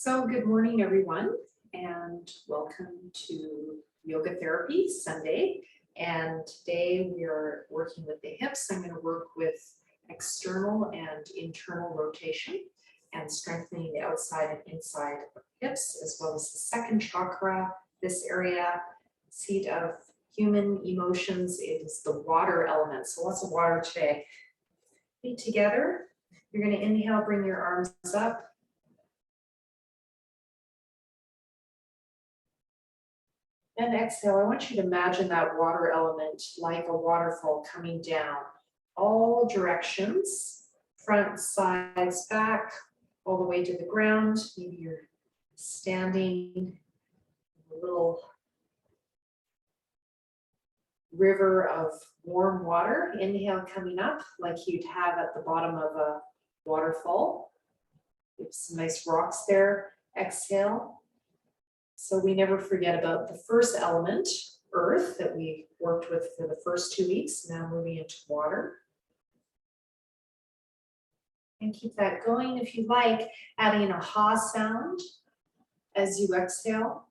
So good morning, everyone, and welcome to Yoga Therapy Sunday. And today we are working with the hips. I'm going to work with external and internal rotation and strengthening the outside and inside of hips, as well as the second chakra, this area, seat of human emotions. It is the water element. So lots of water today. Feet together. You're going to inhale, bring your arms up. And exhale, I want you to imagine that water element like a waterfall coming down all directions, front, sides, back, all the way to the ground. Maybe you're standing in a little river of warm water. Inhale coming up like you'd have at the bottom of a waterfall. There's some nice rocks there. Exhale. So we never forget about the first element, earth, that we worked with for the first 2 weeks, now moving into water. And keep that going if you like, adding a ha sound as you exhale.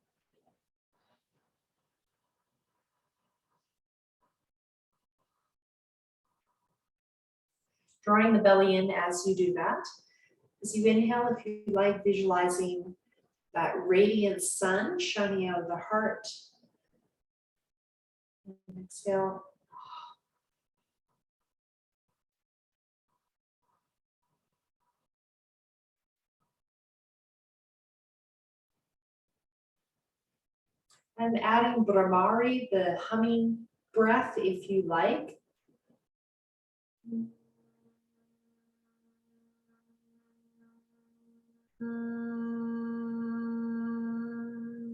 Drawing the belly in as you do that. As you inhale, if you like, visualizing that radiant sun shining out of the heart. And exhale. And adding Brahmari, the humming breath, if you like.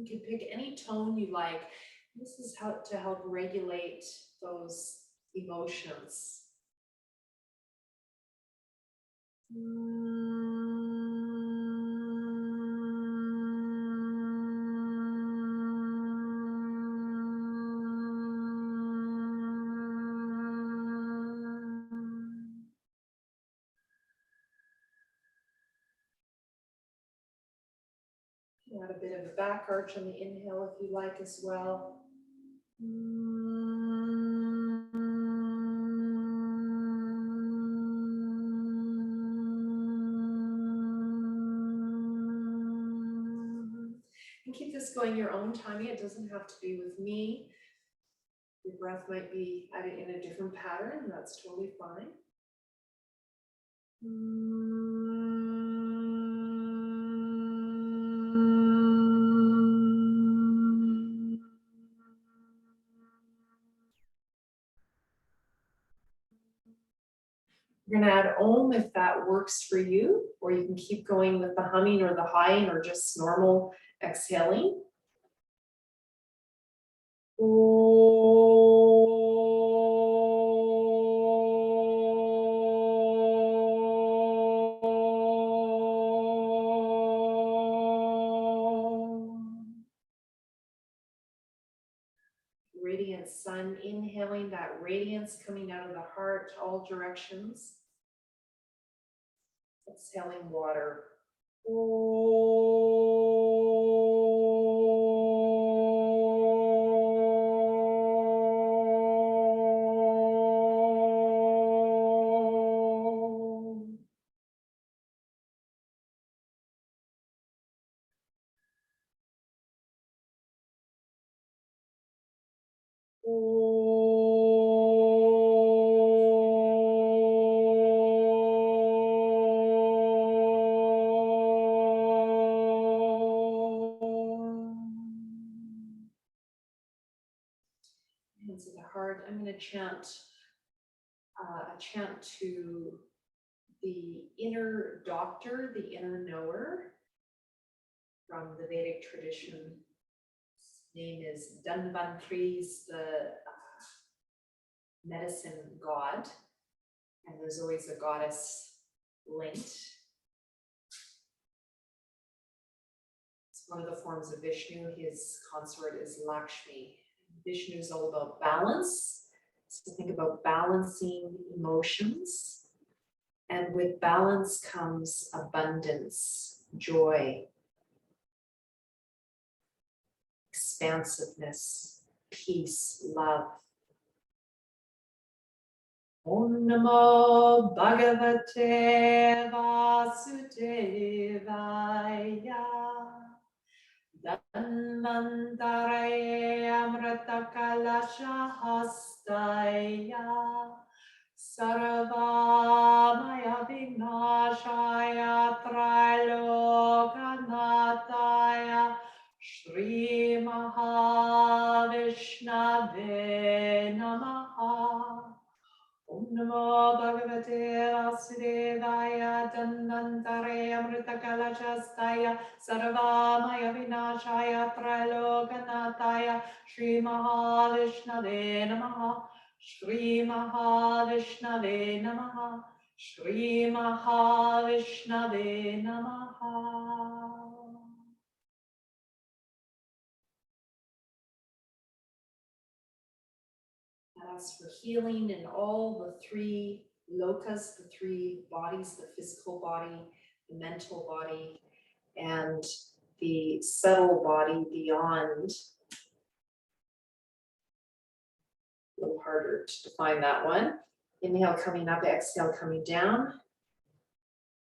You can pick any tone you like. This is how to help regulate those emotions. Add a bit of a back arch on the inhale if you like as well. And keep this going your own timing. It doesn't have to be with me. Your breath might be in a different pattern. That's totally fine. You're going to add Om if that works for you, or you can keep going with the humming or the high or just normal exhaling. Radiant sun, inhaling that radiance coming out of the heart, all directions. Exhaling water. Hands of the heart. I'm going to chant a chant to the inner doctor, the inner knower from the Vedic tradition. His name is Dhanvantri, he's the medicine god, and there's always a goddess linked. It's one of the forms of Vishnu. His consort is Lakshmi. Vishnu is all about balance. So think about balancing emotions. And with balance comes abundance, joy, expansiveness, peace, love. Om Namo Bhagavate Vasudevaya. Dhanvantaraye Amritakalasa Hastaya. Sarvamaya Vinashaya Trilokanataya Shri Mahavishnave Namaha. Om Namo Bhagavate Vasudevaya Dhanvantare Amritakalachastaya Sarvamaya Vinashaya Trilokanataya Shri Mahavishnave Namaha. Shri Mahavishnave Namaha. Shri Mahavishnave Namaha. Ask for healing in all the three lokas, the three bodies, the physical body, the mental body, and the subtle body beyond. A little harder to define that one. Inhale, coming up, exhale, coming down.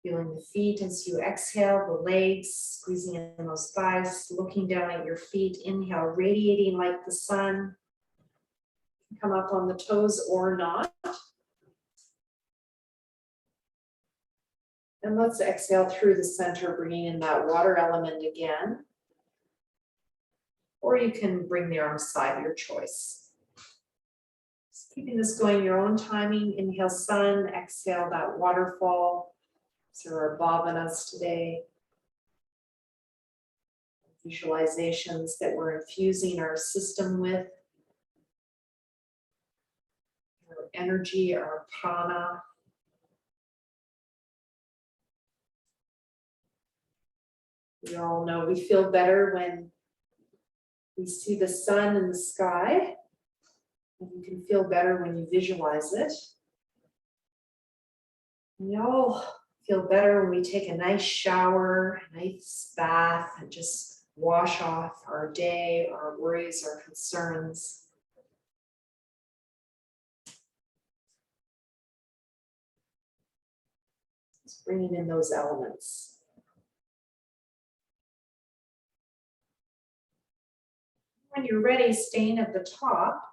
Feeling the feet as you exhale, the legs, squeezing in those thighs, looking down at your feet. Inhale, radiating like the sun. Come up on the toes or not. And let's exhale through the center, bringing in that water element again. Or you can bring the arms side, your choice. Just keeping this going, your own timing. Inhale, sun, exhale, that waterfall. So our bhavanas today. Visualizations that we're infusing our system with. Our energy, our prana. We all know we feel better when we see the sun in the sky. And you can feel better when you visualize it. We all feel better when we take a nice shower, a nice bath, and just wash off our day, our worries, our concerns. Just bringing in those elements. When you're ready, staying at the top.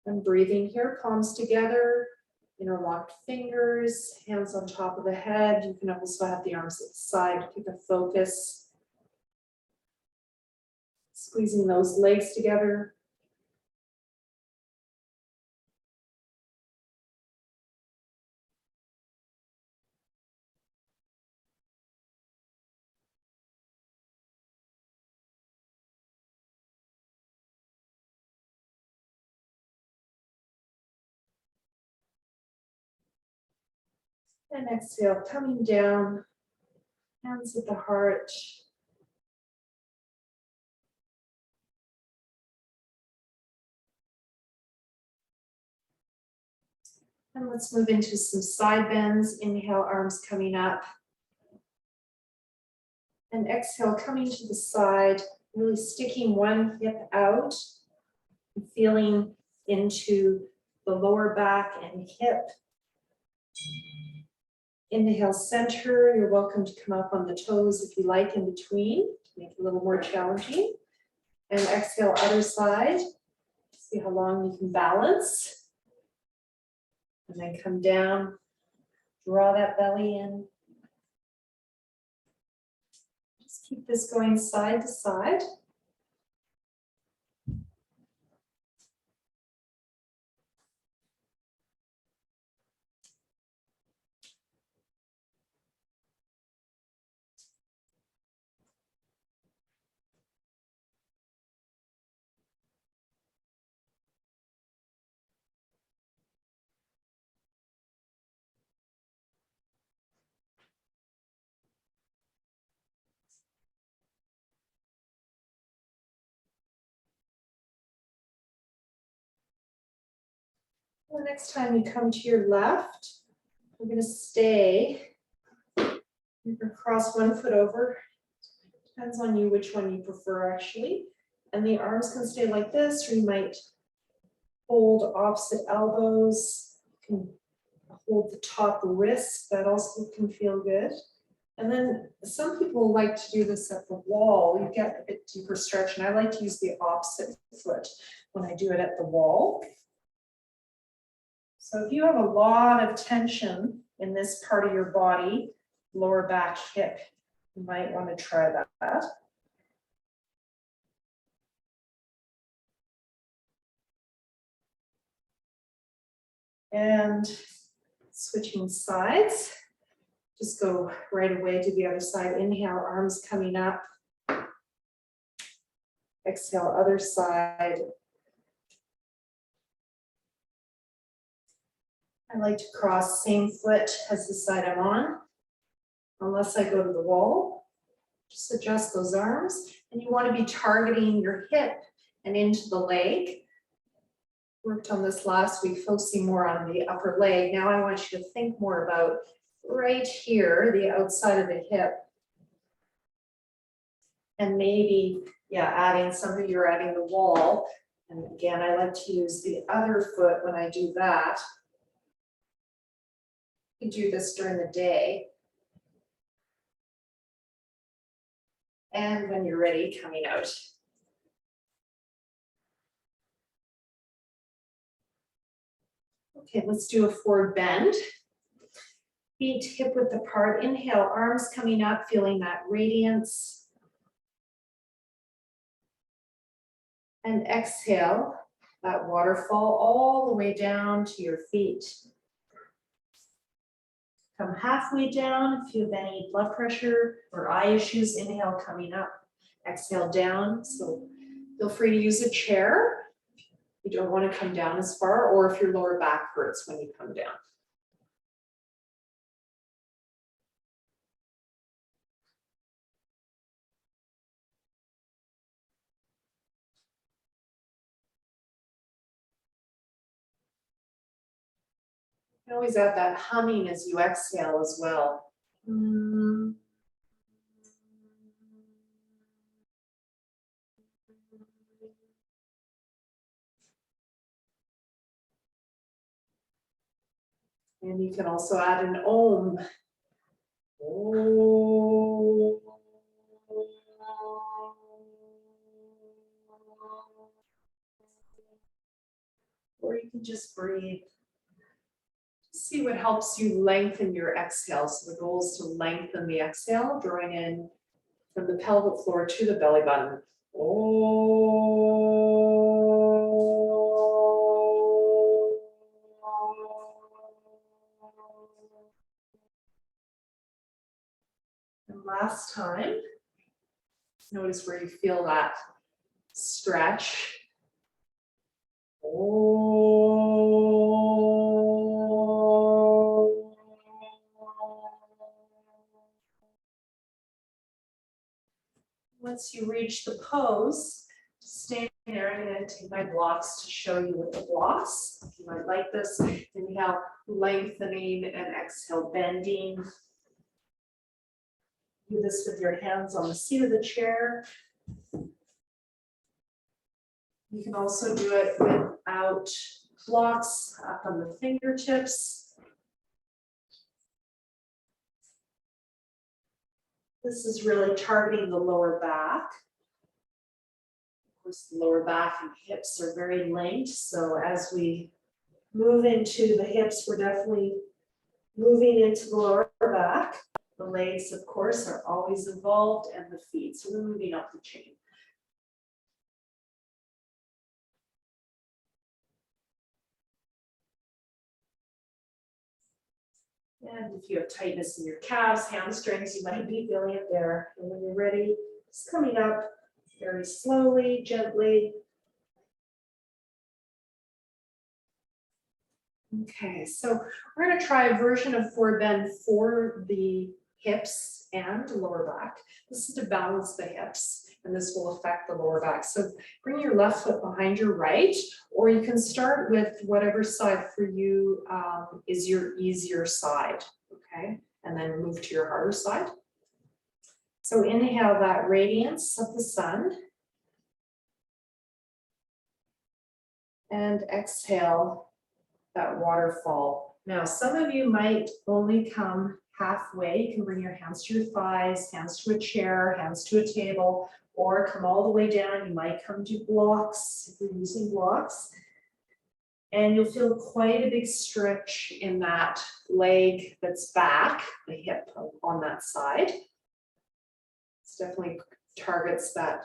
And breathing here, palms together, interlocked fingers, hands on top of the head. You can also have the arms at the side, pick a focus. Squeezing those legs together. And exhale, coming down, hands at the heart. And let's move into some side bends. Inhale, arms coming up. And exhale, coming to the side, really sticking one hip out, and feeling into the lower back and hip. Inhale, center. You're welcome to come up on the toes if you like in between, to make it a little more challenging. And exhale, other side. See how long you can balance. And then come down, draw that belly in. Just keep this going side to side. The next time you come to your left, we're going to stay You can cross one foot over. Depends on you which one you prefer actually. And the arms can stay like this, or you might hold opposite elbows. You can hold the top wrist, that also can feel good. And then some people like to do this at the wall. You get a bit deeper stretch, and I like to use the opposite foot when I do it at the wall. So if you have a lot of tension in this part of your body, lower back, hip, you might want to try that. And switching sides, just go right away to the other side. Inhale, arms coming up. Exhale, other side. I like to cross same foot as the side I'm on, unless I go to the wall. Just adjust those arms, and you want to be targeting your hip and into the leg. Worked on this last week, focusing more on the upper leg. Now I want you to think more about right here, the outside of the hip. And maybe, yeah, adding something, you're adding the wall. And again, I like to use the other foot when I do that. You can do this during the day. And when you're ready, coming out. Okay, let's do a forward bend. Feet hip width apart. Inhale, arms coming up, feeling that radiance. And exhale, that waterfall all the way down to your feet. Come halfway down. If you have any blood pressure or eye issues, inhale, coming up. Exhale, down. So feel free to use a chair. You don't want to come down as far, or if your lower back hurts when you come down. You can always add that humming as you exhale as well. And you can also add an om. Om. Or you can just breathe. See what helps you lengthen your exhale. So the goal is to lengthen the exhale, drawing in from the pelvic floor to the belly button. And last time, notice where you feel that stretch. Once you reach the pose, stay there. I'm going to take my blocks to show you what the blocks. You might like this. Inhale, lengthening, and exhale, bending. Do this with your hands on the seat of the chair. You can also do it without blocks, up on the fingertips. This is really targeting the lower back. Of course, the lower back and hips are very linked. So as we move into the hips, we're definitely moving into the lower back. The legs, of course, are always involved, and the feet. So we're moving up the chain. And if you have tightness in your calves, hamstrings, you might be feeling it there. And when you're ready, just coming up very slowly, gently. Okay, so we're going to try a version of forward bend for the hips and lower back. This is to balance the hips, and this will affect the lower back. So bring your left foot behind your right, or you can start with whatever side for you is your easier side, okay? and then move to your harder side. So inhale that radiance of the sun. And exhale that waterfall. Now, some of you might only come halfway. You can bring your hands to your thighs, hands to a chair, hands to a table, or come all the way down. You might come to blocks if you're using blocks. And you'll feel quite a big stretch in that leg that's back, the hip on that side. It's definitely targets that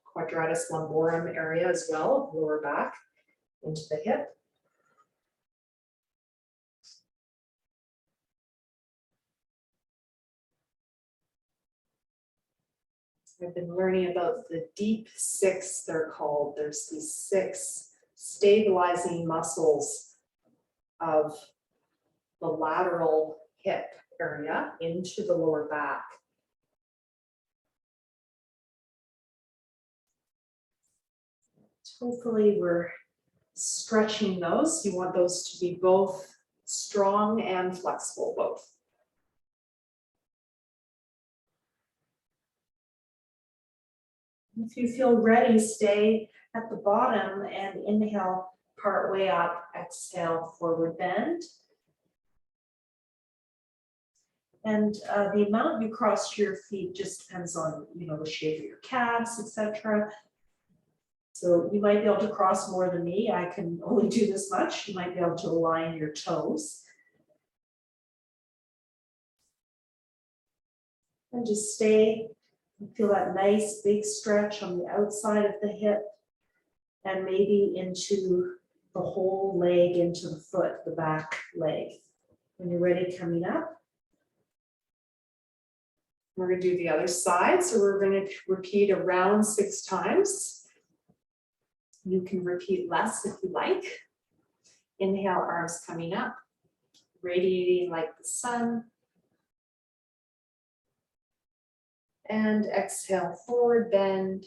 quadratus lumborum area as well, lower back into the hip. I've been learning about the deep six, they're called. There's these 6 stabilizing muscles of the lateral hip area into the lower back. Hopefully we're stretching those. You want those to be both strong and flexible, both. If you feel ready, stay at the bottom and inhale part way up, exhale forward bend. And the amount you cross your feet just depends on, the shape of your calves, etc. So you might be able to cross more than me. I can only do this much. You might be able to align your toes. And just stay and feel that nice big stretch on the outside of the hip and maybe into the whole leg, into the foot, the back leg. When you're ready, coming up. We're going to do the other side. So we're going to repeat around 6 times. You can repeat less if you like. Inhale, arms coming up, radiating like the sun. And exhale, forward bend.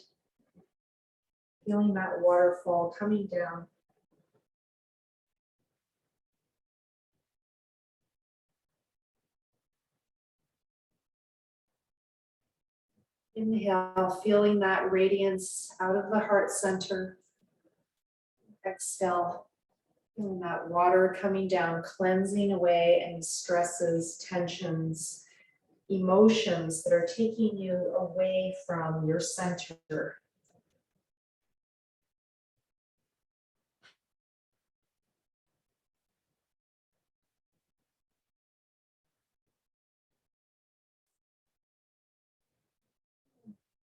Feeling that waterfall coming down. Inhale, feeling that radiance out of the heart center. Exhale, feeling that water coming down, cleansing away any stresses, tensions, emotions that are taking you away from your center.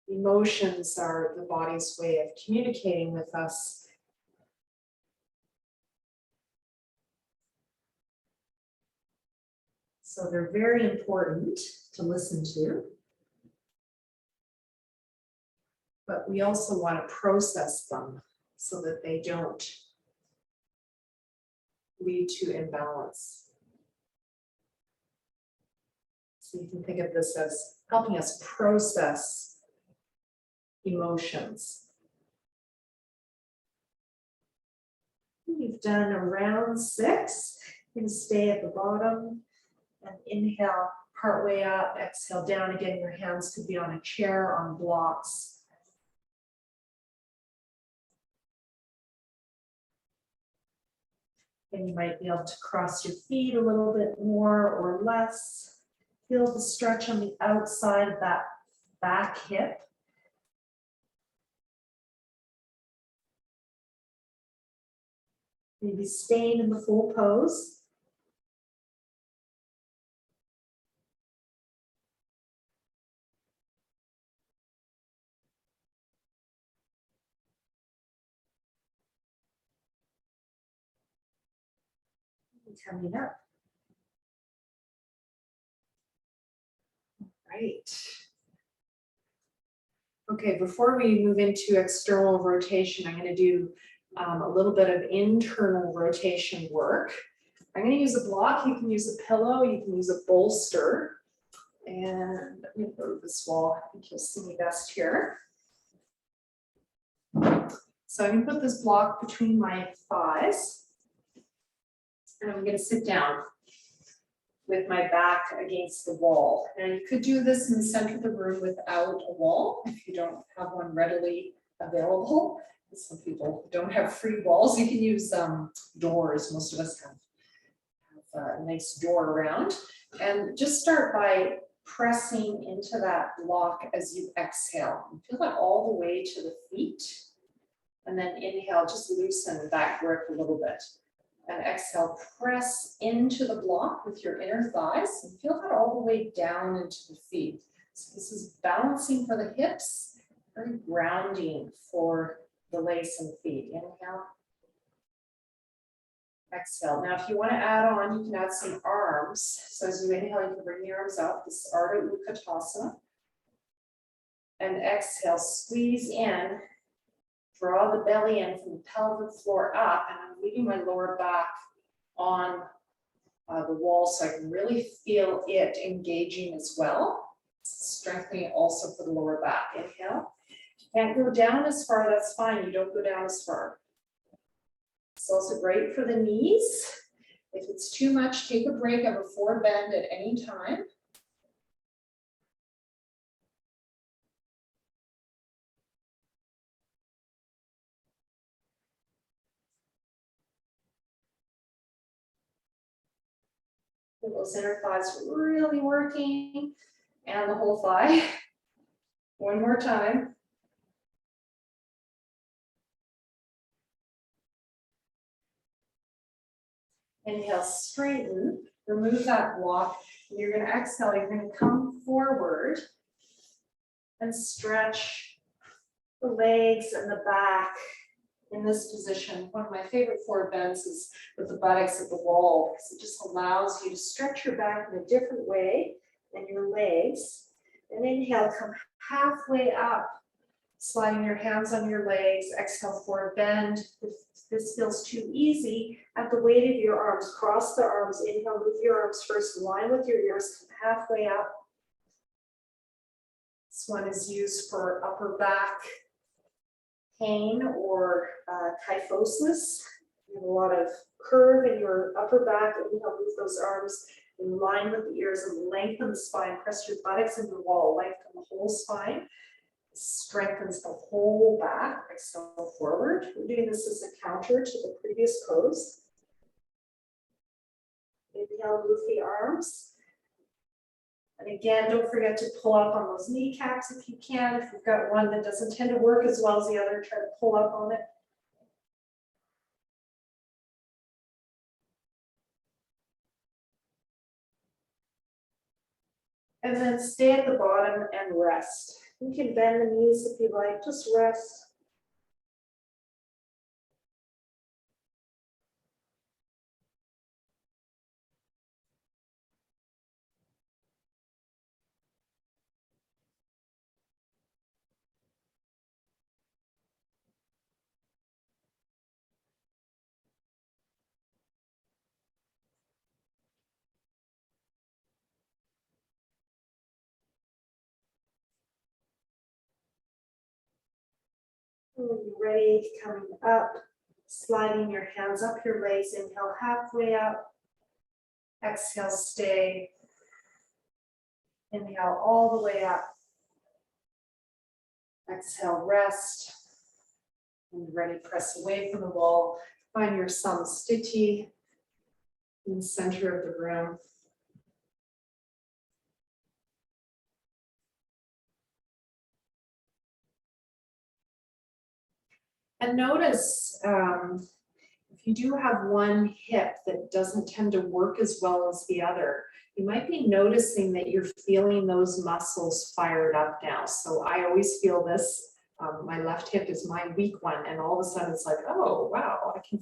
Emotions are the body's way of communicating with us. So they're very important to listen to. But we also want to process them so that they don't lead to imbalance. So you can think of this as helping us process emotions. You've done around 6. You can stay at the bottom and inhale partway up, exhale down again. Your hands could be on a chair, on blocks. And you might be able to cross your feet a little bit more or less. Feel the stretch on the outside of that back hip. Maybe staying in the full pose. Coming up. Right. Okay, before we move into external rotation, I'm going to do a little bit of internal rotation work. I'm going to use a block. You can use a pillow. You can use a bolster. And let me go to this wall. I think you'll see me best here. So I'm going to put this block between my thighs. And I'm going to sit down. with my back against the wall. And you could do this in the center of the room without a wall if you don't have one readily available. Some people don't have free walls. You can use doors. Most of us have a nice door around. And just start by pressing into that block as you exhale. Feel that all the way to the feet. And then inhale, just loosen that grip a little bit. And exhale, press into the block with your inner thighs and feel that all the way down into the feet. So this is balancing for the hips, very grounding for the legs and feet. Inhale. Exhale. Now, if you want to add on, you can add some arms. So as you inhale, you can bring the arms up. This is Ardha Utkatasana. And exhale, squeeze in. Draw the belly in from the pelvic floor up, and I'm leaving my lower back on the wall so I can really feel it engaging as well. Strengthening also for the lower back. Inhale. Can't go down as far, that's fine. You don't go down as far. It's also great for the knees. If it's too much, take a break of a forward bend at any time. Those inner thighs really working, and the whole thigh. One more time. Inhale, straighten, remove that block. And you're going to exhale, you're going to come forward and stretch the legs and the back in this position. One of my favorite forward bends is with the buttocks at the wall, because it just allows you to stretch your back in a different way than your legs. And inhale, come halfway up, sliding your hands on your legs. Exhale, forward bend. If this feels too easy, at the weight of your arms, cross the arms. Inhale, move your arms first, align with your ears, come halfway up. This one is used for upper back pain or kyphosis. You have a lot of curve in your upper back. Inhale, move those arms in line with the ears and lengthen the spine. Press your buttocks into the wall, lengthen the whole spine. Strengthens the whole back. Exhale forward. We're doing this as a counter to the previous pose. Inhale, move the arms. And again, don't forget to pull up on those kneecaps if you can. If you've got one that doesn't tend to work as well as the other, try to pull up on it. And then stay at the bottom and rest. You can bend the knees if you like, just rest. When you're ready, coming up, sliding your hands up your legs. Inhale, halfway up. Exhale, stay. Inhale all the way up. Exhale, rest. When you're ready, press away from the wall. Find your samastiti in the center of the room. And notice if you do have one hip that doesn't tend to work as well as the other, you might be noticing that you're feeling those muscles fired up now. So I always feel this, my left hip is my weak one, and all of a sudden it's like, oh, wow, I can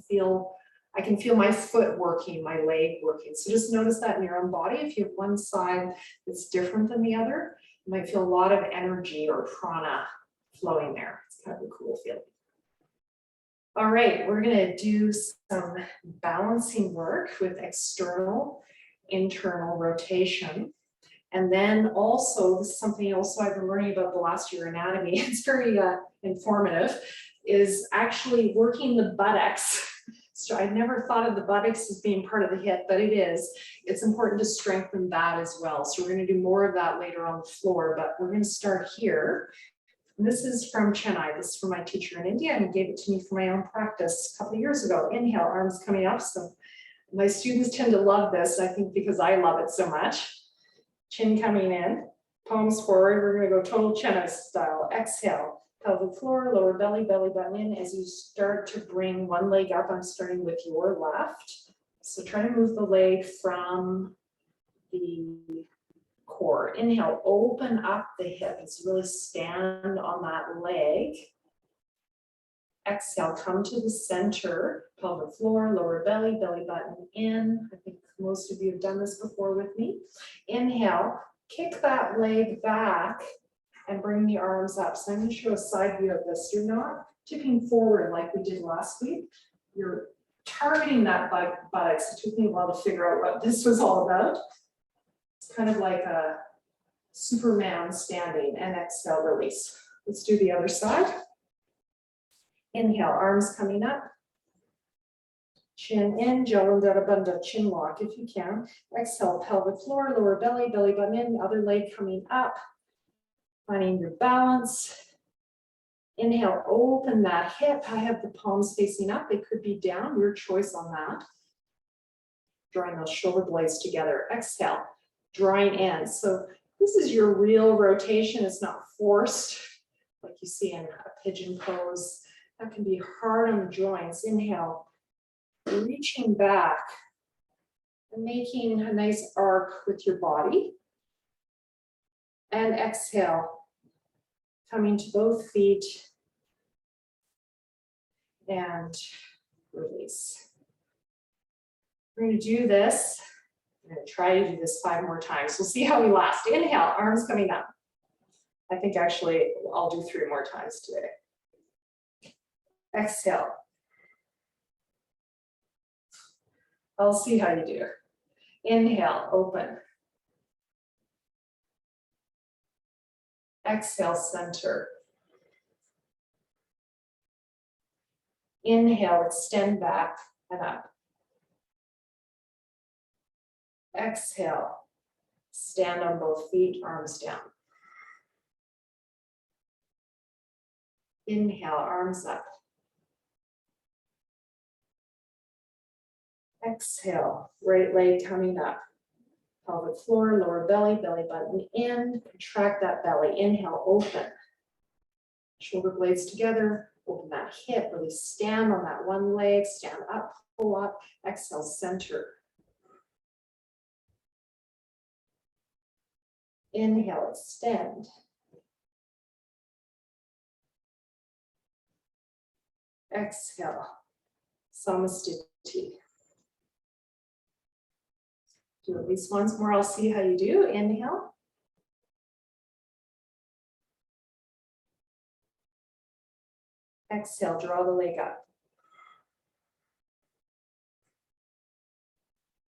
feel my foot working, my leg working. So just notice that in your own body. If you have one side that's different than the other, you might feel a lot of energy or prana flowing there. It's kind of a cool feeling. All right, we're gonna do some balancing work with external, internal rotation. And then also, this is something also I've been learning about the last year anatomy, it's very informative, is actually working the buttocks So I never thought of the buttocks as being part of the hip, but it is. It's important to strengthen that as well. So we're going to do more of that later on the floor, but we're going to start here. And this is from Chennai. This is from my teacher in India, and he gave it to me for my own practice a couple of years ago. Inhale, arms coming up. So my students tend to love this, I think, because I love it so much. Chin coming in, palms forward. We're going to go total Chennai style. Exhale, pelvic floor, lower belly, belly button in. As you start to bring one leg up, I'm starting with your left. So try to move the leg from the core. Inhale, open up the hip. It's really stand on that leg. Exhale, come to the center, pelvic floor, lower belly, belly button in. I think most of you have done this before with me. Inhale, kick that leg back and bring the arms up. So I'm going to show a side view of this. You're not tipping forward like we did last week. You're targeting that buttocks. It took me a while to figure out what this was all about. It's kind of like a Superman standing, and exhale, release. Let's do the other side. Inhale, arms coming up. Chin in, Jalandhara Bandha, chin lock if you can. Exhale, pelvic floor, lower belly, belly button in, other leg coming up. Finding your balance. Inhale, open that hip. I have the palms facing up. They could be down, your choice on that. Drawing those shoulder blades together. Exhale, drawing in. So this is your real rotation. It's not forced like you see in a pigeon pose. That can be hard on the joints. Inhale, reaching back and making a nice arc with your body. And exhale, coming to both feet and release. We're going to do this. I'm going to try to do this 5 more times. We'll see how we last. Inhale, arms coming up. I think actually I'll do 3 more times today. Exhale. I'll see how you do. Inhale, open. Exhale, center. Inhale, extend back and up. Exhale, stand on both feet, arms down. Inhale, arms up. Exhale, right leg coming up. Pelvic floor, lower belly, belly button in. Contract that belly. Inhale, open. Shoulder blades together. Open that hip. Really stand on that one leg. Stand up, pull up. Exhale, center. Inhale, extend. Exhale, samastiti. Do at least once more, I'll see how you do. Inhale. Exhale, draw the leg up.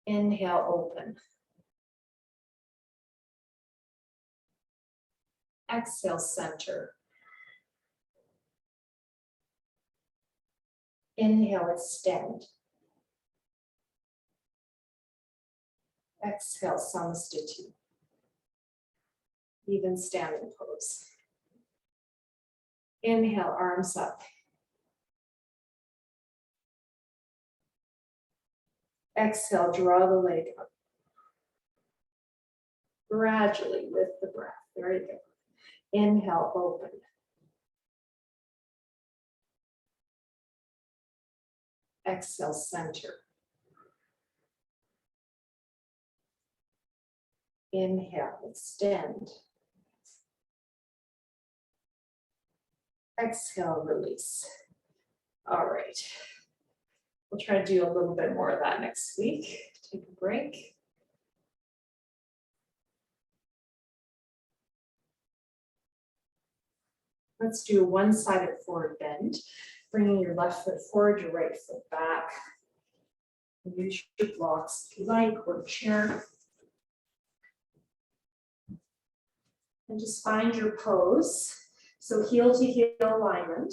Inhale, open. Exhale, center. Inhale, extend. Exhale, samastiti. Even standing pose. Inhale, arms up. Exhale, draw the leg up. Gradually with the breath. Very good. Inhale, open. Exhale, center. Inhale, extend. Exhale, release. All right. We'll try to do a little bit more of that next week. Take a break. Let's do a one-sided forward bend. Bringing your left foot forward, your right foot back. Use your blocks if you like, or chair. And just find your pose. So heel to heel alignment.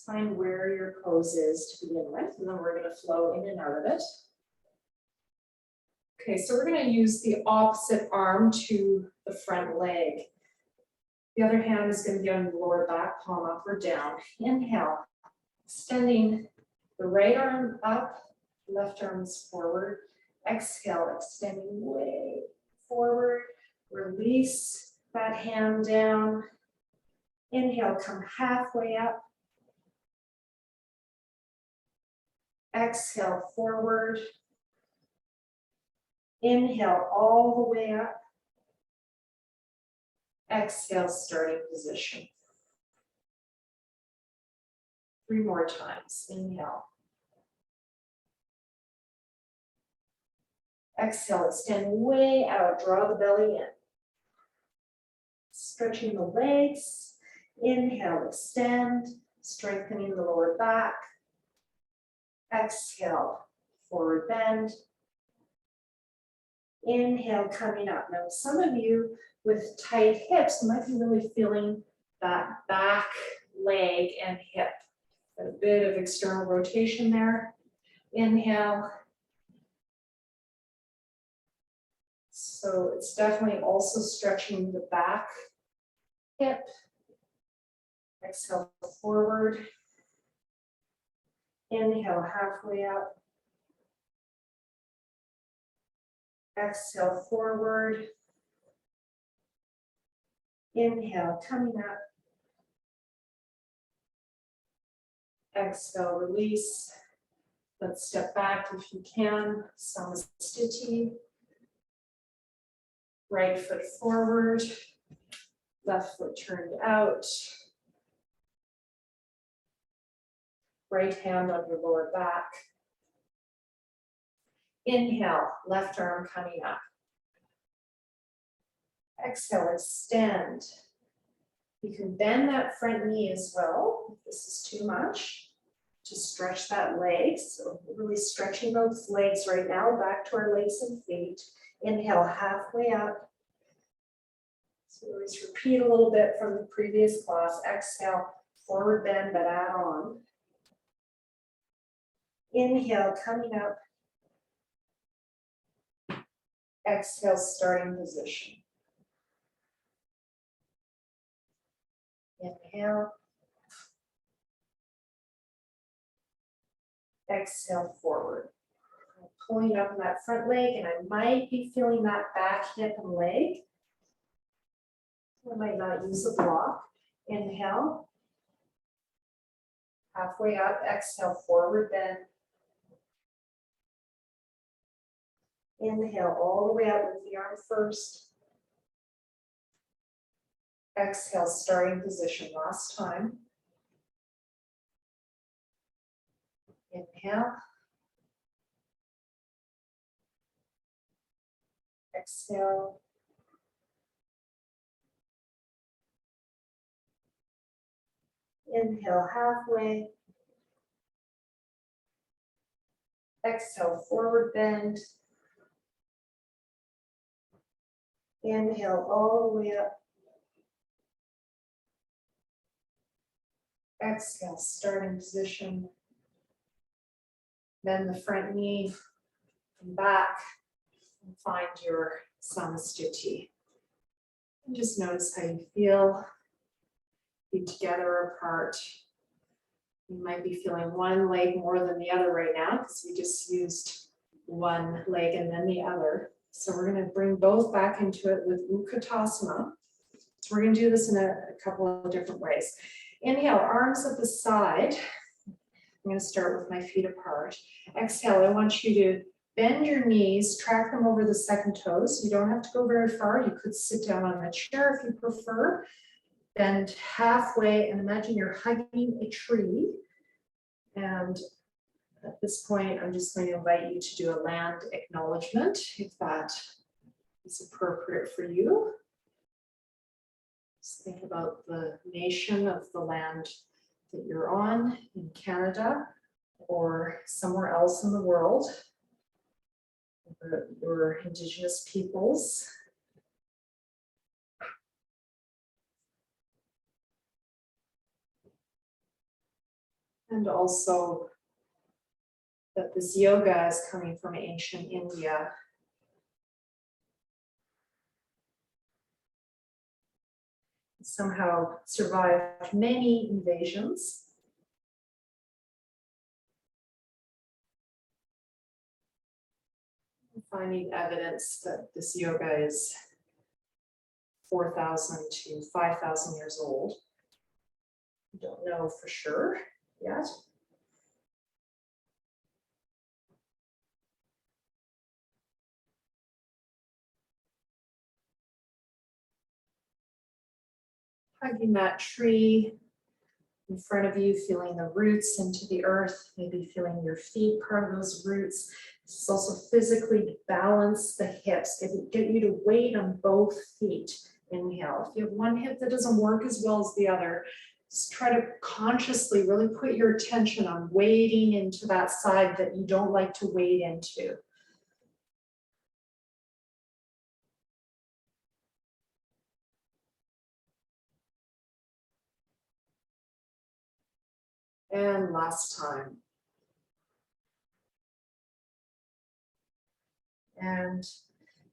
Find where your pose is to begin with, and then we're going to flow in and out of it. Okay, so we're going to use the opposite arm to the front leg. The other hand is going to be on the lower back, palm up or down. Inhale, extending the right arm up, left arm is forward. Exhale, extending way forward. Release that hand down. Inhale, come halfway up. Exhale, forward. Inhale, all the way up. Exhale, starting position. 3 more times. Inhale. Exhale, extend way out, draw the belly in. Stretching the legs. Inhale, extend, strengthening the lower back. Exhale, forward bend. Inhale, coming up. Now, some of you with tight hips might be really feeling that back leg and hip. A bit of external rotation there. Inhale. So it's definitely also stretching the back hip. Exhale forward. Inhale halfway up. Exhale forward. Inhale coming up. Exhale, release. Let's step back if you can. Samastiti. Right foot forward. Left foot turned out. Right hand on your lower back. Inhale, left arm coming up. Exhale, extend. You can bend that front knee as well, if this is too much, to stretch that leg. So really stretching those legs right now, back to our legs and feet. Inhale, halfway up. So always repeat a little bit from the previous class. Exhale, forward bend, but add on. Inhale, coming up. Exhale, starting position. Inhale. Exhale, forward. I'm pulling up in that front leg, and I might be feeling that back hip and leg. I might not use a block. Inhale. Halfway up, exhale, forward bend. Inhale all the way up with the arm first. Exhale, starting position, last time. Inhale. Exhale. Inhale halfway. Exhale, forward bend. Inhale all the way up. Exhale, starting position. Bend the front knee and back and find your samastiti. And just notice how you feel. Feet together or apart. You might be feeling one leg more than the other right now because we just used one leg and then the other. So we're going to bring both back into it with Utkatasana. So we're going to do this in a couple of different ways. Inhale, arms at the side. I'm going to start with my feet apart. Exhale, I want you to bend your knees, track them over the second toes. You don't have to go very far. You could sit down on a chair if you prefer. Bend halfway and imagine you're hugging a tree. And at this point, I'm just going to invite you to do a land acknowledgement, if that is appropriate for you. Just think about the nation of the land that you're on in Canada or somewhere else in the world, your Indigenous peoples. And also that this yoga is coming from ancient India. Somehow survived many invasions. Finding evidence that this yoga is 4,000 to 5,000 years old. Don't know for sure yet. Hugging that tree in front of you, feeling the roots into the earth, maybe feeling your feet part of those roots. This is also physically balance the hips, get you to weight on both feet. Inhale. If you have one hip that doesn't work as well as the other, just try to consciously really put your attention on wading into that side that you don't like to wade into. And last time. And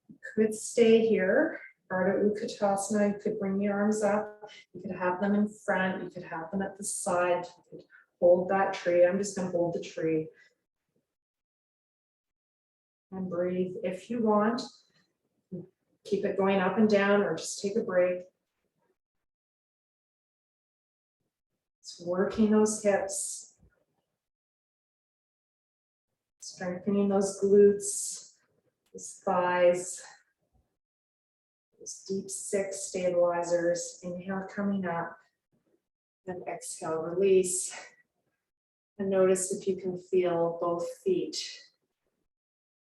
you could stay here. Ardha Utkatasana, you could bring your arms up. You could have them in front. You could have them at the side. You could hold that tree. I'm just going to hold the tree. And breathe if you want. Keep it going up and down or just take a break. It's working those hips. Strengthening those glutes, those thighs. Those deep six stabilizers. Inhale, coming up. And exhale, release. And notice if you can feel both feet,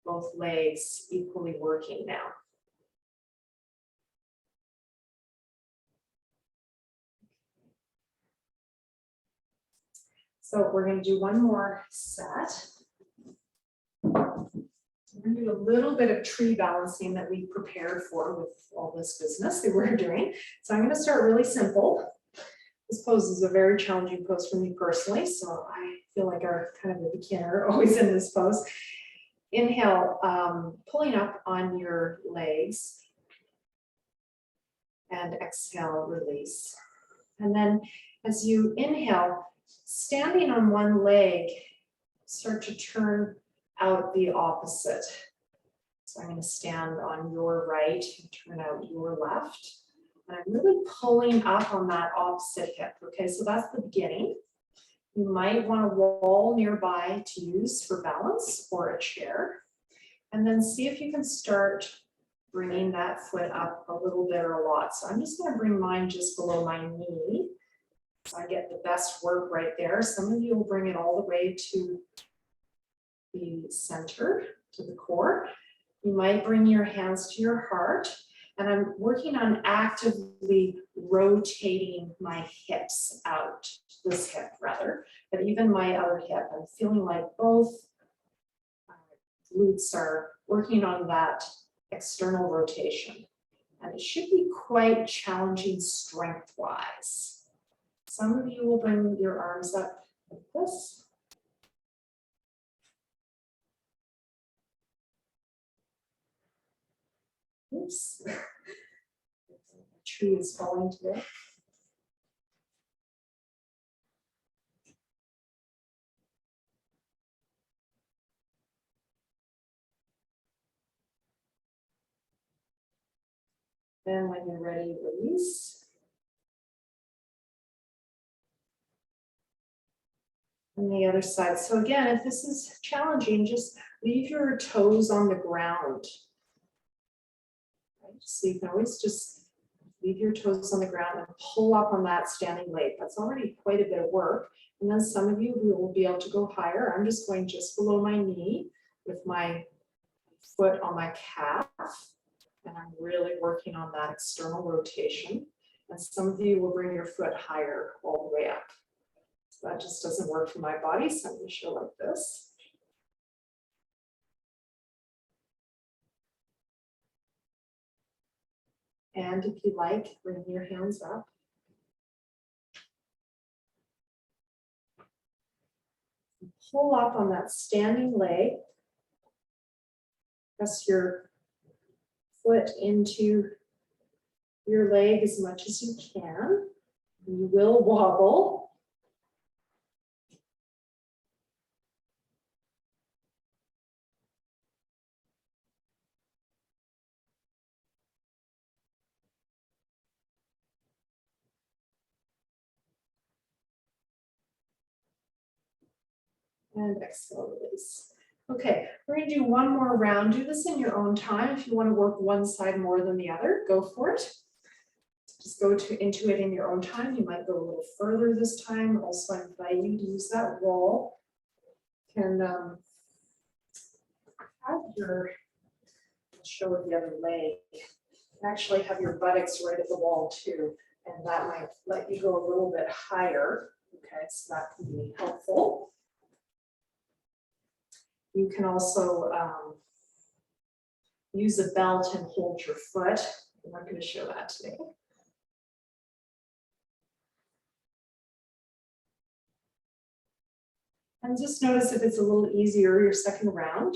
both legs equally working now. So we're going to do one more set. We're going to do a little bit of tree balancing that we prepared for with all this business that we're doing. So I'm going to start really simple. This pose is a very challenging pose for me personally, so I feel like I'm kind of a beginner always in this pose. Inhale, pulling up on your legs, and exhale, release. And then as you inhale, standing on one leg, start to turn out the opposite. So I'm going to stand on your right and turn out your left. And I'm really pulling up on that opposite hip. Okay, so that's the beginning. You might want a wall nearby to use for balance or a chair. And then see if you can start bringing that foot up a little bit or a lot. So I'm just going to bring mine just below my knee. So I get the best work right there. Some of you will bring it all the way to the center, to the core. You might bring your hands to your heart. And I'm working on actively rotating my hips out, this hip rather, but even my other hip. I'm feeling like both glutes are working on that external rotation. And it should be quite challenging strength-wise. Some of you will bring your arms up like this. Oops. The tree is falling today. And when you're ready, release. And the other side. So again, if this is challenging, just leave your toes on the ground. Right? So you can always just leave your toes on the ground and pull up on that standing leg. That's already quite a bit of work. And then some of you will be able to go higher. I'm just going just below my knee with my foot on my calf. And I'm really working on that external rotation. And some of you will bring your foot higher all the way up. So that just doesn't work for my body, so I'm going to show like this. And if you like, bring your hands up. pull up on that standing leg. Press your foot into your leg as much as you can. You will wobble. And exhale, release. Okay, we're gonna do one more round. Do this in your own time. If you want to work one side more than the other, go for it. Just go into it in your own time. You might go a little further this time. Also, I invite you to use that wall. You can have your, I'll show it the other leg. You can actually have your buttocks right at the wall too, and that might let you go a little bit higher. Okay, so that can be helpful. You can also use a belt and hold your foot. I'm not going to show that today. And just notice if it's a little easier your second round.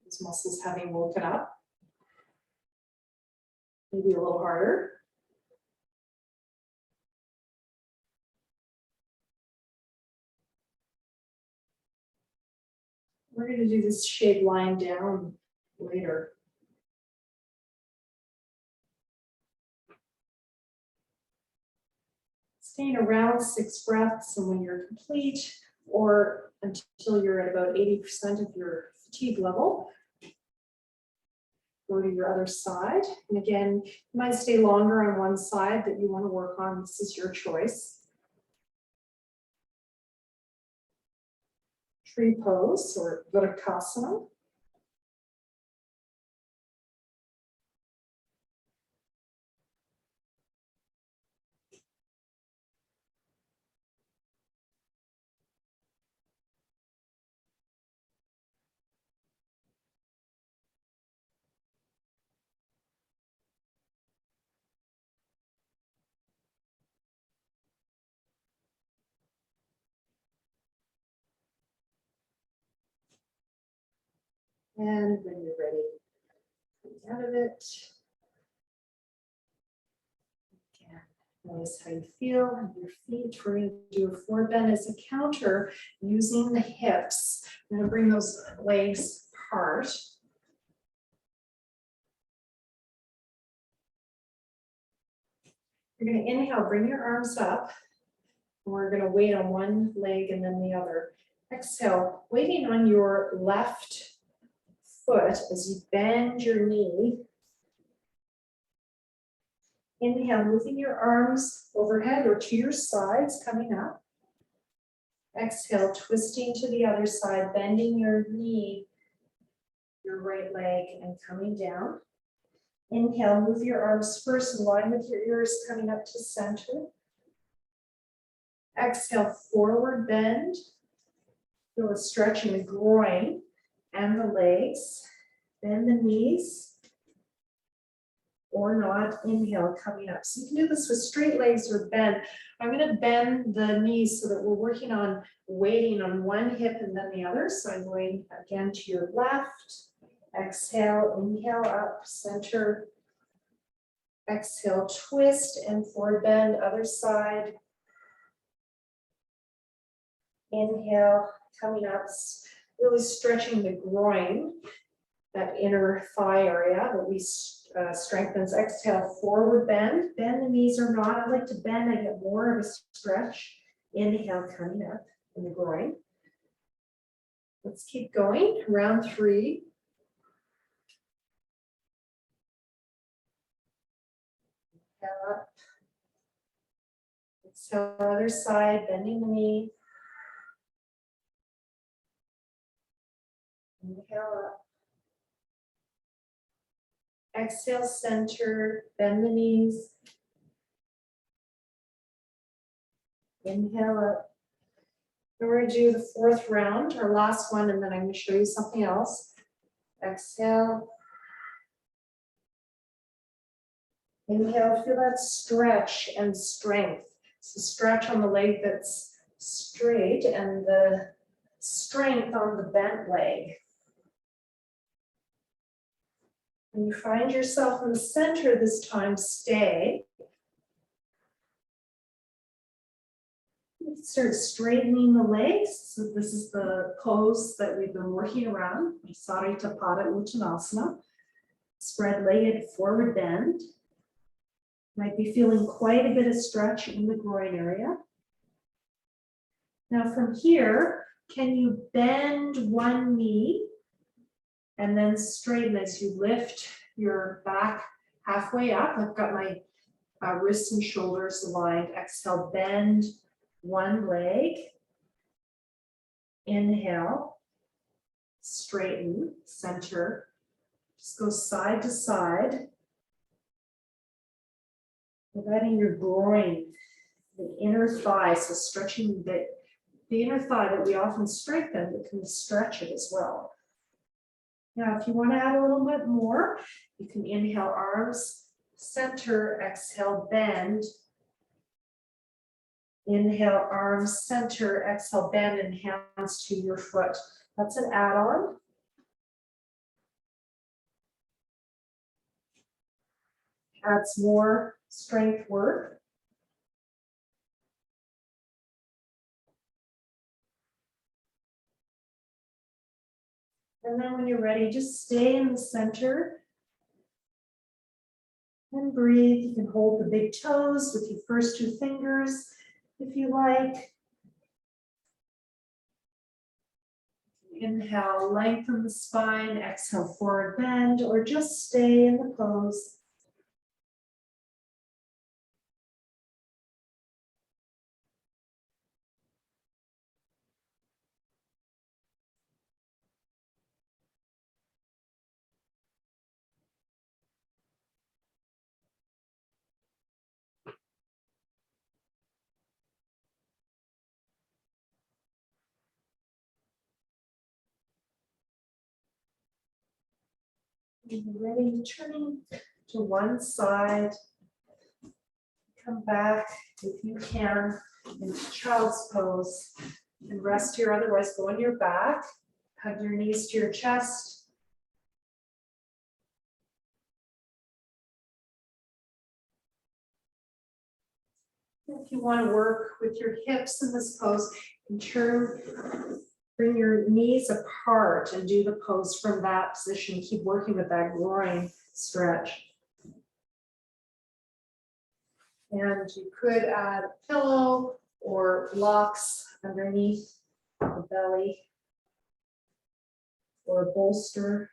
Those muscles having woken up. Maybe a little harder. We're going to do this shape lying down later. Staying around 6 breaths, and when you're complete, or until you're at about 80% of your fatigue level, go to your other side. And again, you might stay longer on one side that you want to work on. This is your choice. Tree pose or relaxation. And when you're ready, come out of it. Again, notice how you feel on your feet. We're going to do a forward bend as a counter using the hips. I'm going to bring those legs apart. You're going to inhale, bring your arms up. And we're going to wait on one leg and then the other. Exhale, waiting on your left foot as you bend your knee. Inhale, moving your arms overhead or to your sides, coming up. Exhale, twisting to the other side, bending your knee, your right leg, and coming down. Inhale, move your arms first in line with your ears, coming up to center. Exhale, forward bend. Feel a stretch in the groin and the legs. Bend the knees or not. Inhale, coming up. So you can do this with straight legs or bend. I'm going to bend the knees so that we're working on weighting on one hip and then the other. So I'm going again to your left. Exhale, inhale up, center. Exhale, twist and forward bend, other side. Inhale, coming up, really stretching the groin, that inner thigh area that we strengthens. Exhale, forward bend. Bend the knees or not. I like to bend, I get more of a stretch. Inhale, coming up in the groin. Let's keep going. Round 3. Inhale up. Exhale, other side, bending the knee. Inhale up. Exhale, center, bend the knees. Inhale up. And we're going to do the 4th round, our last one, and then I'm going to show you something else. Exhale. Inhale, feel that stretch and strength. So stretch on the leg that's straight and the strength on the bent leg. When you find yourself in the center this time, stay. Start straightening the legs. So this is the pose that we've been working around, Restorative Uttanasana. Spread-legged forward bend. Might be feeling quite a bit of stretch in the groin area. Now from here, can you bend one knee and then straighten as you lift your back halfway up? I've got my wrists and shoulders aligned. Exhale, bend one leg. Inhale, straighten, center. Just go side to side. Letting your groin, the inner thigh, so stretching the inner thigh that we often strengthen, but can stretch it as well. Now, if you want to add a little bit more, you can inhale, arms, center, exhale, bend. Inhale, arms, center, exhale, bend, and hands to your foot. That's an add-on. Adds more strength work. And then when you're ready, just stay in the center and breathe. You can hold the big toes with your first two fingers if you like. Inhale, lengthen the spine, exhale, forward bend, or just stay in the pose. When you're ready, turning to one side. Come back, if you can, into child's pose. And rest here, otherwise go on your back. Hug your knees to your chest. If you want to work with your hips in this pose, you can bring your knees apart and do the pose from that position. Keep working with that groin stretch. And you could add a pillow or blocks underneath the belly or a bolster.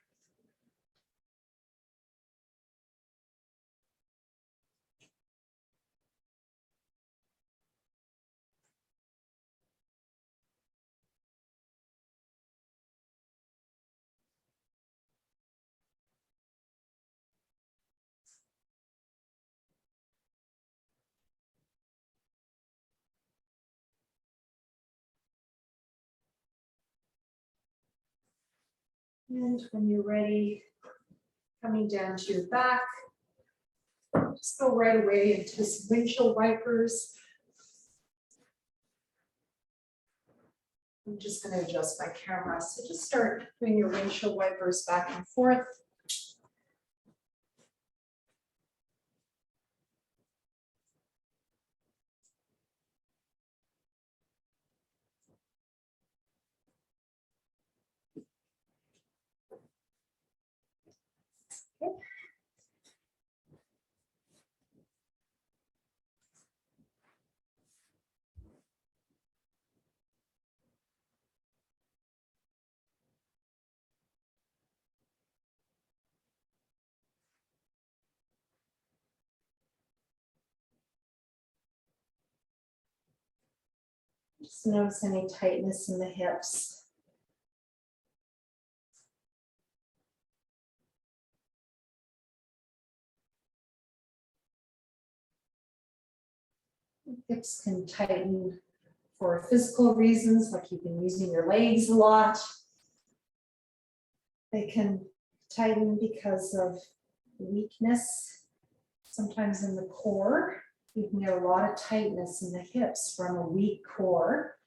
And when you're ready, coming down to your back, just go right away into some windshield wipers. I'm just going to adjust my camera. So just start doing your windshield wipers back and forth. Okay. Just notice any tightness in the hips. Hips can tighten for physical reasons, like you've been using your legs a lot. They can tighten because of weakness, sometimes in the core. You can get a lot of tightness in the hips from a weak core.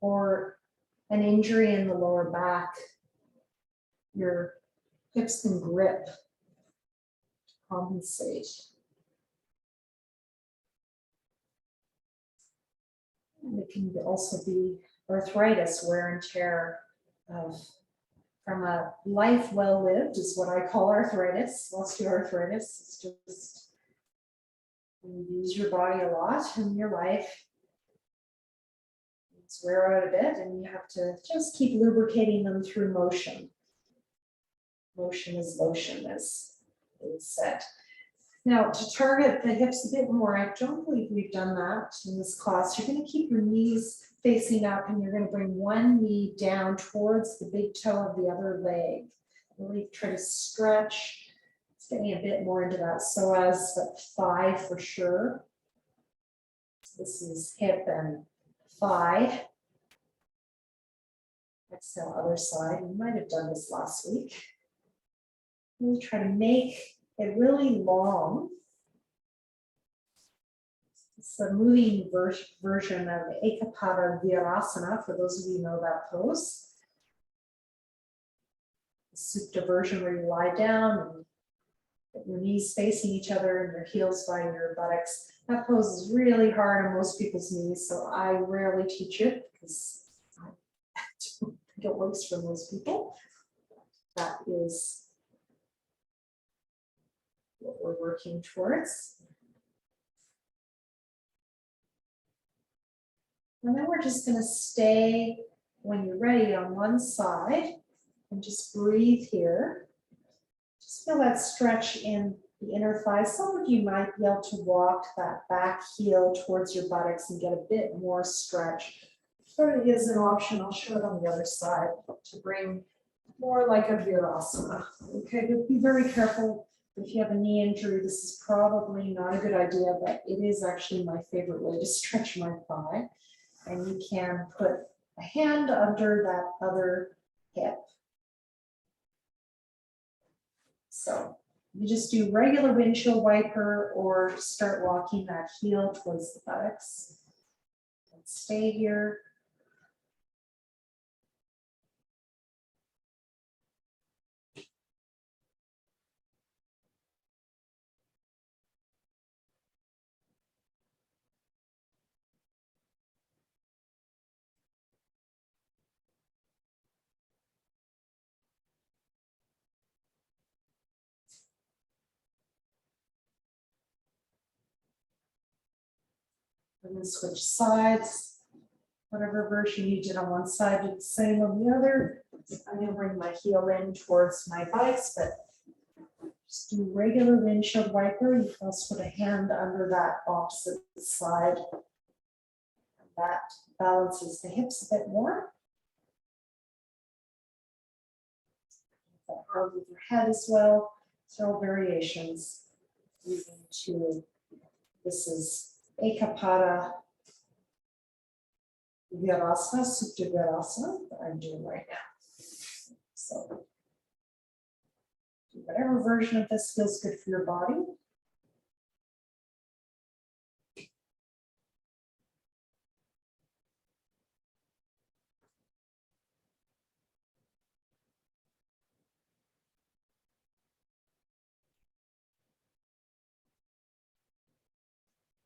or an injury in the lower back, your hips can grip to compensate. And it can also be arthritis, wear and tear from a life well lived is what I call arthritis, osteoarthritis. It's just when you use your body a lot in your life, it's wear out a bit, and you have to just keep lubricating them through motion. Motion is lotion, as it's said. Now, to target the hips a bit more, I don't believe we've done that in this class. You're going to keep your knees facing up, and you're going to bring one knee down towards the big toe of the other leg. Really try to stretch. It's getting a bit more into that psoas, but thigh for sure. So this is hip and thigh. Exhale, other side. We might have done this last week. Really try to make it really long. It's a moving version of Ekapata Virasana, for those of you who know that pose. The Supta version where you lie down and get your knees facing each other and your heels by your buttocks. That pose is really hard on most people's knees, so I rarely teach it because I don't think it works for most people. That is what we're working towards. And then we're just going to stay, when you're ready, on one side and just breathe here. Just feel that stretch in the inner thighs. Some of you might be able to walk that back heel towards your buttocks and get a bit more stretch. There is an option, I'll show it on the other side, to bring more like a Virasana. Okay, but be very careful. If you have a knee injury, this is probably not a good idea, but it is actually my favorite way to stretch my thigh. And you can put a hand under that other hip. So you just do regular windshield wiper or start walking that heel towards the buttocks. And stay here. And then switch sides. Whatever version you did on one side, do the same on the other. I'm going to bring my heel in towards my buttocks, but just do regular windshield wiper. You can also put a hand under that opposite side. That balances the hips a bit more. That arm with your head as well. Several variations. Moving to, this is Ekapata Virasana, Supta Virasana, that I'm doing right now. So, do whatever version of this feels good for your body.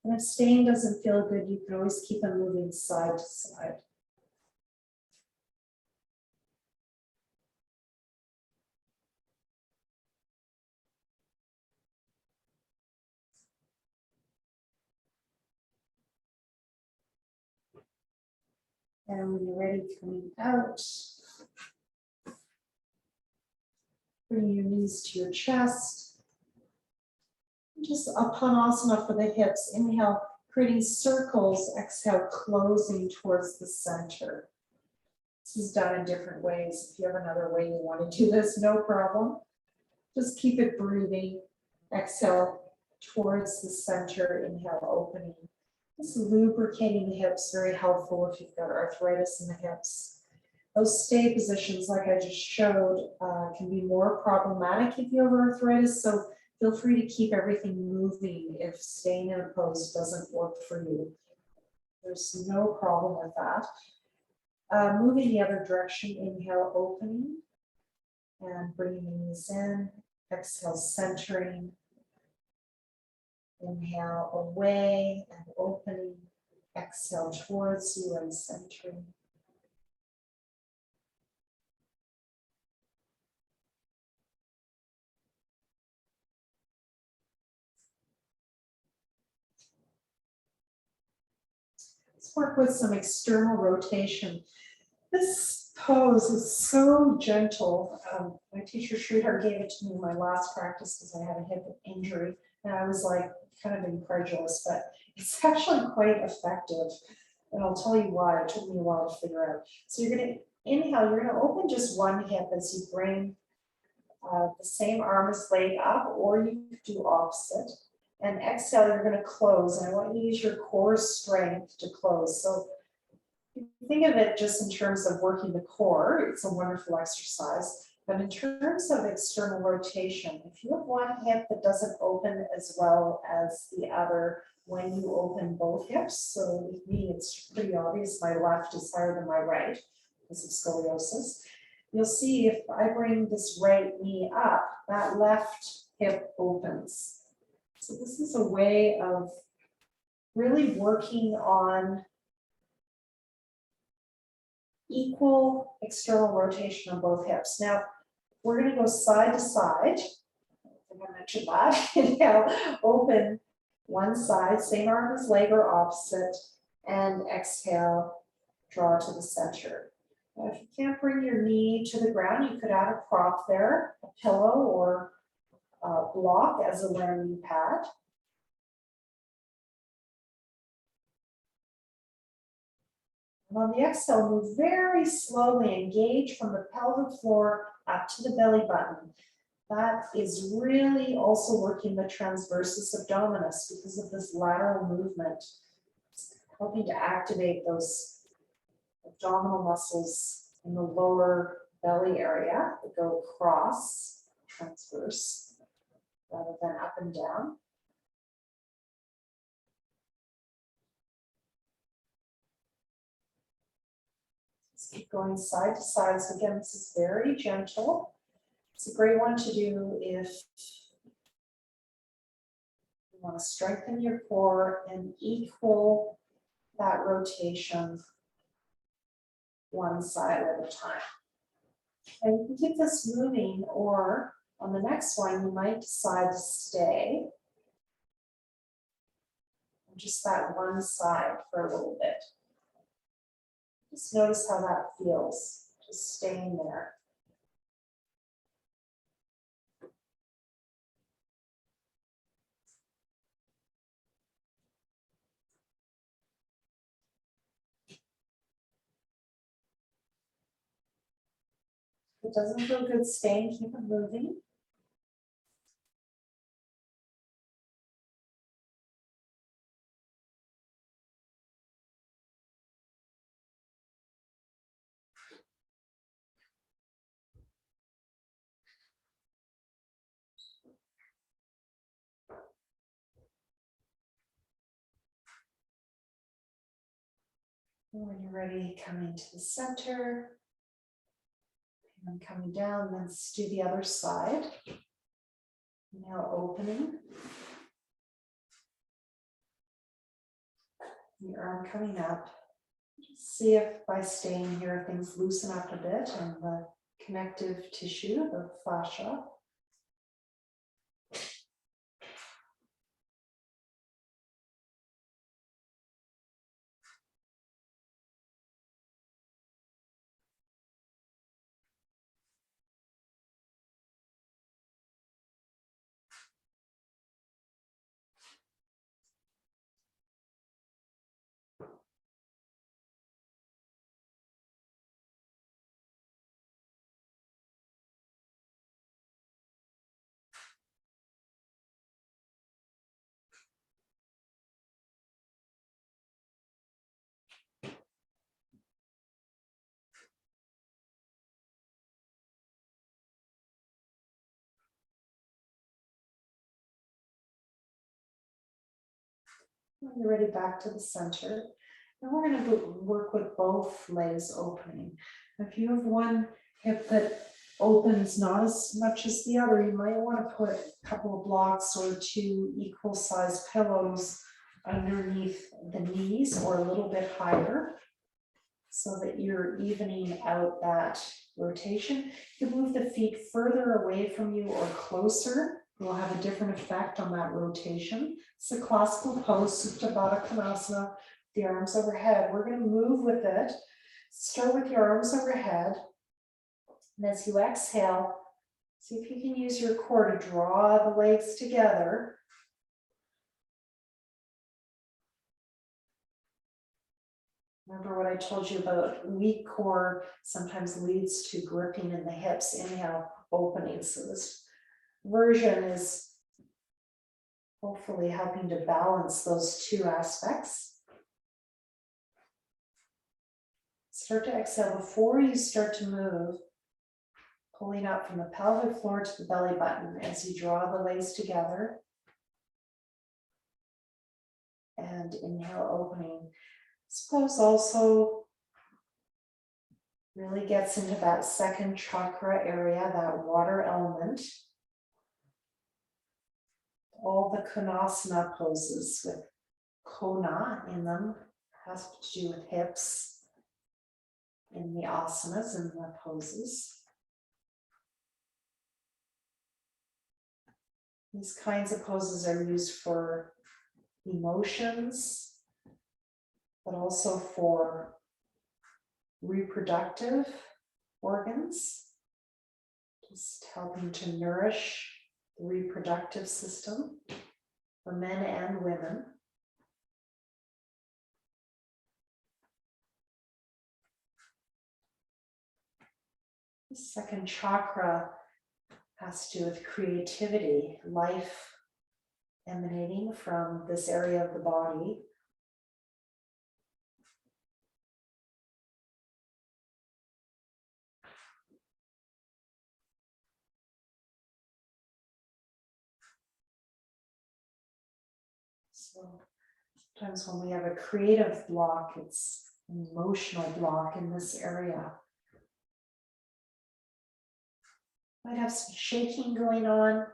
And if staying doesn't feel good, you can always keep them moving side to side. And when you're ready, coming out, bring your knees to your chest. Just Apanasana for the hips. Inhale, creating circles. Exhale, closing towards the center. This is done in different ways. If you have another way you want to do this, no problem. Just keep it breathing. Exhale towards the center. Inhale, opening. Just lubricating the hips, very helpful if you've got arthritis in the hips. Those stay positions, like I just showed, can be more problematic if you have arthritis. So feel free to keep everything moving if staying in a pose doesn't work for you. There's no problem with that. Moving the other direction, inhale, opening, and bringing the knees in. Exhale, centering. Inhale, away and opening. Exhale, towards you and centering. Let's work with some external rotation. This pose is so gentle. My teacher Sridhar gave it to me in my last practice because I had a hip injury. And I was like kind of incredulous, but it's actually quite effective. And I'll tell you why. It took me a while to figure out. So you're going to inhale, you're going to open just one hip as you bring the same arm as leg up, or you could do opposite. And exhale, you're going to close. And I want you to use your core strength to close. So think of it just in terms of working the core. It's a wonderful exercise. But in terms of external rotation, if you have one hip that doesn't open as well as the other when you open both hips, so with me, it's pretty obvious my left is higher than my right because of scoliosis. You'll see if I bring this right knee up, that left hip opens. So this is a way of really working on equal external rotation on both hips. Now, we're going to go side to side. I think I mentioned that. Inhale, open one side, same arm as leg or opposite, and exhale, draw to the center. Now, if you can't bring your knee to the ground, you could add a prop there, a pillow or a block as a landing pad. And on the exhale, move very slowly, engage from the pelvic floor up to the belly button. That is really also working the transversus abdominis because of this lateral movement. It's helping to activate those abdominal muscles in the lower belly area that go across, transverse, rather than up and down. Let's keep going side to side. So again, this is very gentle. It's a great one to do if you want to strengthen your core and equal that rotation one side at a time. And you can keep this moving, or on the next one, you might decide to stay on just that one side for a little bit. Just notice how that feels, just staying there. If it doesn't feel good staying, keep it moving. And when you're ready, coming to the center, and then coming down, let's do the other side. Now opening. Your arm coming up. Just see if by staying here, things loosen up a bit and the connective tissue, the fascia. When you're ready, back to the center. And we're going to work with both legs opening. If you have one hip that opens not as much as the other, you might want to put a couple of blocks or 2 equal size pillows underneath the knees or a little bit higher so that you're evening out that rotation. You move the feet further away from you or closer. Will have a different effect on that rotation. It's a classical pose, Supta Baddha Konasana, the arms overhead. We're going to move with it. Start with your arms overhead. And as you exhale, see if you can use your core to draw the legs together. Remember what I told you about weak core sometimes leads to gripping in the hips. Inhale, opening. So this version is hopefully helping to balance those 2 aspects. Start to exhale before you start to move, pulling up from the pelvic floor to the belly button as you draw the legs together. And inhale, opening. This pose also really gets into that second chakra area, that water element. All the Konasana poses with Kona in them has to do with hips in the asanas and the poses. These kinds of poses are used for emotions, but also for reproductive organs, just helping to nourish the reproductive system for men and women. The second chakra has to do with creativity, life emanating from this area of the body. So sometimes when we have a creative block, it's an emotional block in this area. Might have some shaking going on.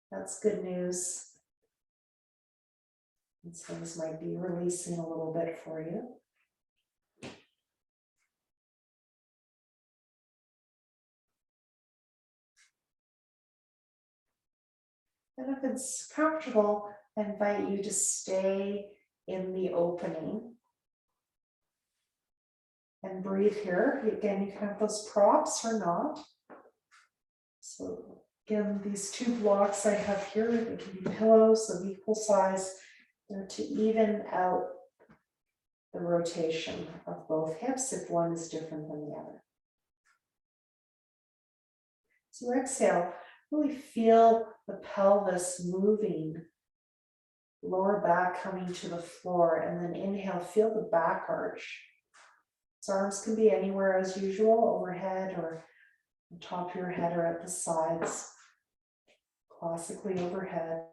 That's good news. These things might be releasing a little bit for you. And if it's comfortable, I invite you to stay in the opening and breathe here. Again, you can have those props or not. So again, these 2 blocks I have here, they can be pillows of equal size. They're to even out the rotation of both hips if one is different than the other. So exhale, really feel the pelvis moving, lower back coming to the floor, and then inhale, feel the back arch. So arms can be anywhere as usual, overhead or on top of your head or at the sides, classically overhead.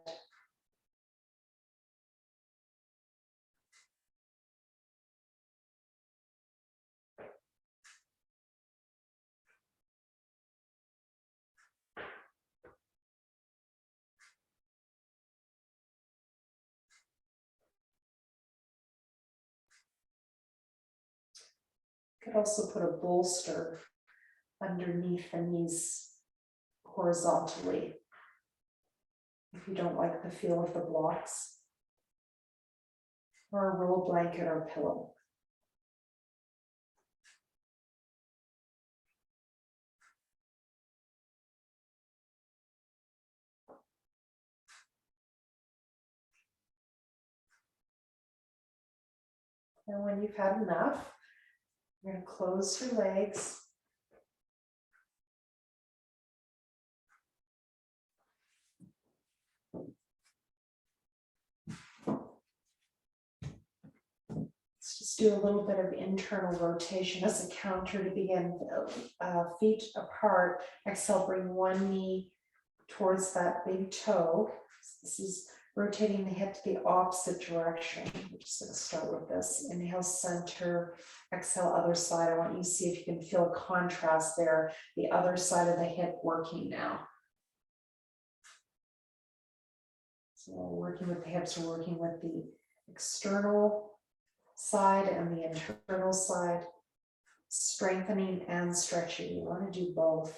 You could also put a bolster underneath the knees horizontally if you don't like the feel of the blocks, or a roll blanket or pillow. And when you've had enough, you're going to close your legs. Let's just do a little bit of internal rotation as a counter to begin. Feet apart. Exhale, bring one knee towards that big toe. So this is rotating the hip to the opposite direction. We're just going to start with this. Inhale, center, exhale, other side. I want you to see if you can feel a contrast there. The other side of the hip working now. So we're working with the hips, we're working with the external side and the internal side, strengthening and stretching. You want to do both.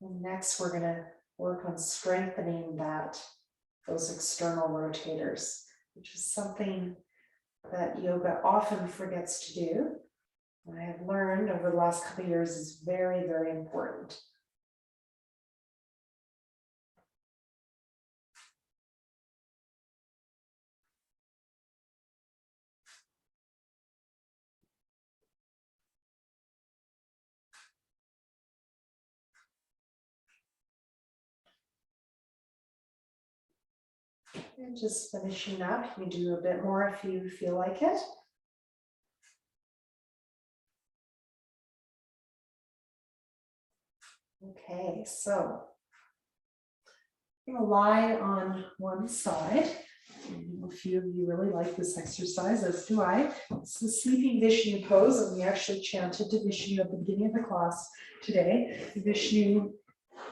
And next, we're going to work on strengthening those external rotators, which is something that yoga often forgets to do. And I have learned over the last couple of years is very, very important. And just finishing up, you can do a bit more if you feel like it. Okay, so I'm going to lie on one side. A few of you really like this exercise, as do I. It's the sleeping Vishnu pose, and we actually chanted to Vishnu at the beginning of the class today. Vishnu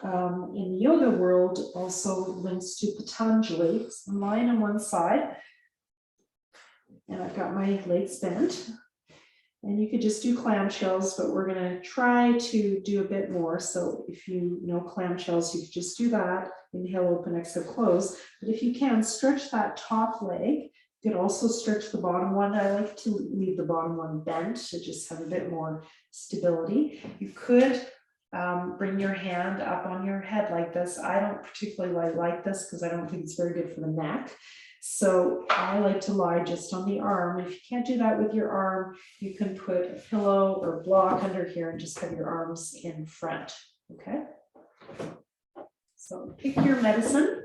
in the yoga world also links to Patanjali. So I'm lying on one side, and I've got my legs bent. And you could just do clamshells, but we're going to try to do a bit more. So if you know clamshells, you could just do that. Inhale, open, exhale, close. But if you can, stretch that top leg. You could also stretch the bottom one. I like to leave the bottom one bent to just have a bit more stability. You could bring your hand up on your head like this. I don't particularly like this because I don't think it's very good for the neck. So I like to lie just on the arm. If you can't do that with your arm, you can put a pillow or block under here and just have your arms in front. Okay. So pick your medicine.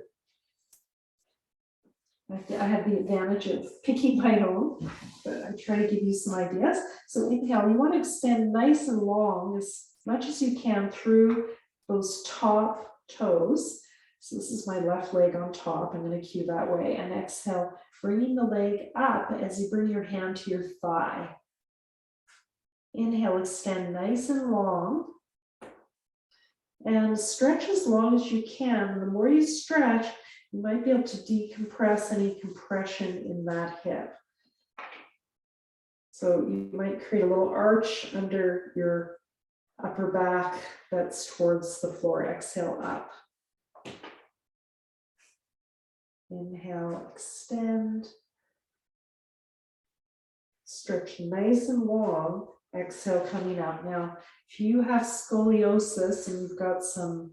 I have the advantage of picking my own, but I try to give you some ideas. So inhale, you want to extend nice and long as much as you can through those top toes. So this is my left leg on top. I'm going to cue that way. And exhale, bringing the leg up as you bring your hand to your thigh. Inhale, extend nice and long. And stretch as long as you can. And the more you stretch, you might be able to decompress any compression in that hip. So you might create a little arch under your upper back that's towards the floor. Exhale up. Inhale, extend. Stretch nice and long. Exhale, coming up. Now, if you have scoliosis and you've got some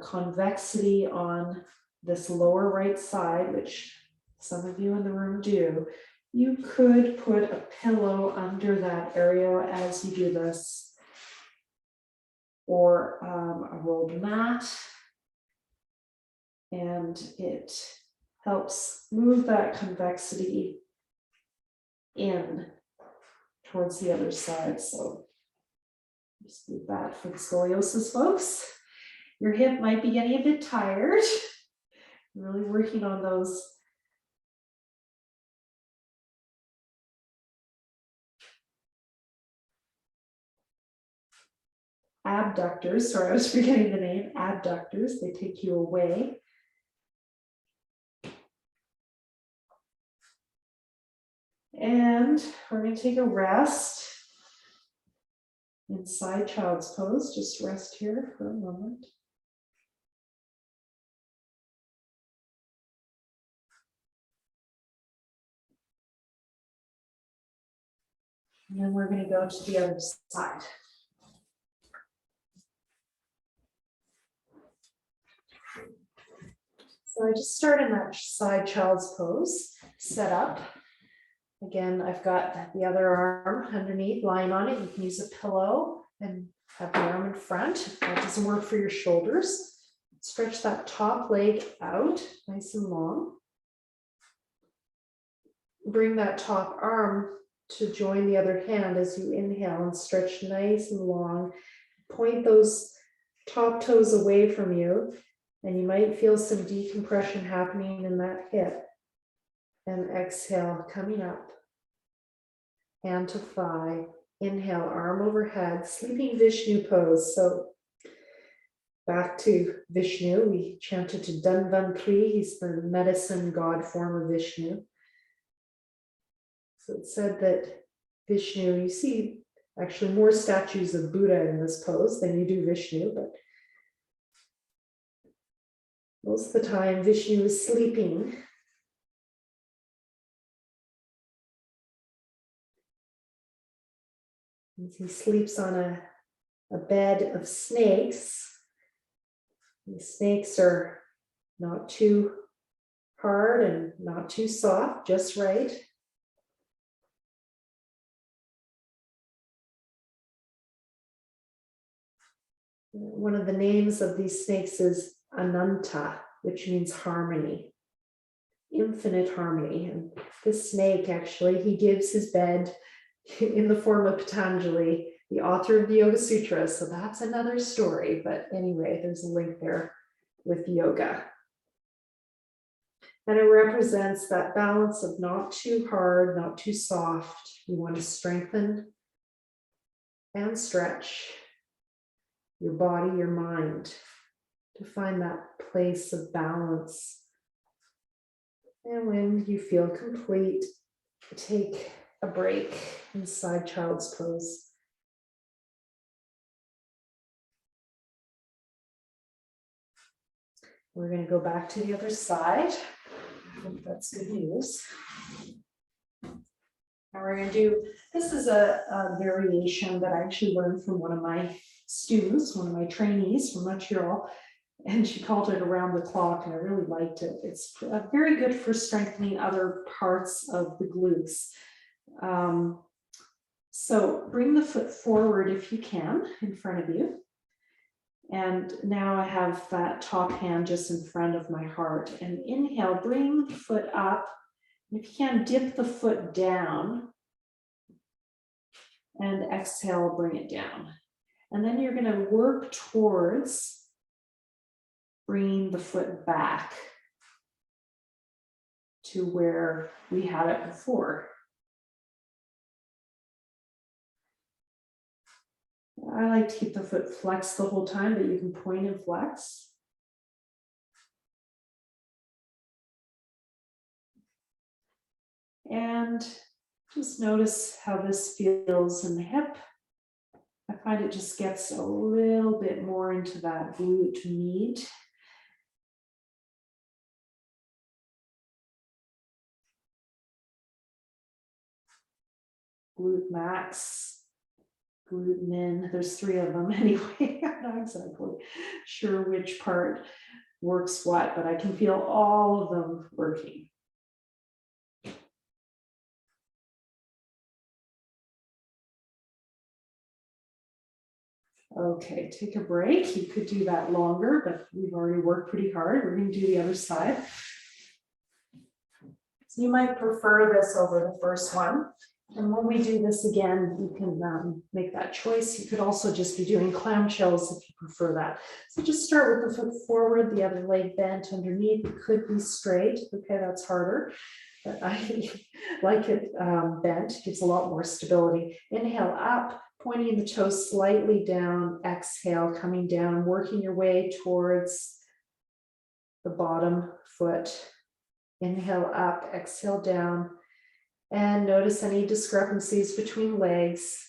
convexity on this lower right side, which some of you in the room do, you could put a pillow under that area as you do this, or a rolled mat. And it helps move that convexity in towards the other side. So just do that for the scoliosis folks. Your hip might be getting a bit tired. Really working on those abductors. Sorry, I was forgetting the name. Abductors. They take you away. And we're going to take a rest inside child's pose. Just rest here for a moment. And then we're going to go to the other side. So I just start in that side child's pose, set up. Again, I've got the other arm underneath, lying on it. You can use a pillow and have the arm in front. If that doesn't work for your shoulders, stretch that top leg out nice and long. Bring that top arm to join the other hand as you inhale and stretch nice and long. Point those top toes away from you, and you might feel some decompression happening in that hip. And exhale, coming up, hand to thigh. Inhale, arm overhead, sleeping Vishnu pose. So back to Vishnu, we chanted to Dhanvantri, he's the medicine god form of Vishnu. So it said that Vishnu, you see actually more statues of Buddha in this pose than you do Vishnu, but most of the time Vishnu is sleeping. He sleeps on a bed of snakes. The snakes are not too hard and not too soft, just right. One of the names of these snakes is Ananta, which means harmony, infinite harmony. And this snake, actually, he gives his bed in the form of Patanjali, the author of the Yoga Sutra. So that's another story. But anyway, there's a link there with yoga. And it represents that balance of not too hard, not too soft. You want to strengthen and stretch your body, your mind, to find that place of balance. And when you feel complete, take a break inside child's pose. We're going to go back to the other side. I hope that's good news. And we're going to do, this is a variation that I actually learned from one of my students, one of my trainees from Montreal, and she called it around the clock, and I really liked it. It's very good for strengthening other parts of the glutes. So bring the foot forward if you can in front of you. And now I have that top hand just in front of my heart. And inhale, bring the foot up. If you can, dip the foot down. And exhale, bring it down. And then you're going to work towards bringing the foot back to where we had it before. I like to keep the foot flexed the whole time, but you can point and flex. And just notice how this feels in the hip. I find it just gets a little bit more into that glute med. Glute max, glute min, there's 3 of them anyway. I'm not exactly sure which part works what, but I can feel all of them working. Okay, take a break. You could do that longer, but we've already worked pretty hard. We're going to do the other side. So you might prefer this over the first one. And when we do this again, you can make that choice. You could also just be doing clamshells if you prefer that. So just start with the foot forward, the other leg bent underneath. It could be straight. Okay, that's harder. But I like it bent. Gives a lot more stability. Inhale up, pointing the toes slightly down. Exhale, coming down, working your way towards the bottom foot. Inhale up, exhale down. And notice any discrepancies between legs.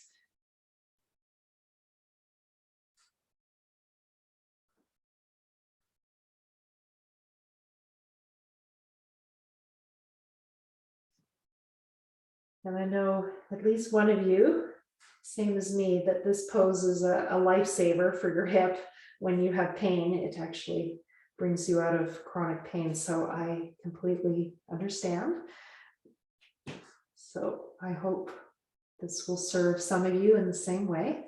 And I know at least one of you, same as me, that this pose is a lifesaver for your hip. When you have pain, it actually brings you out of chronic pain. So I completely understand. So I hope this will serve some of you in the same way.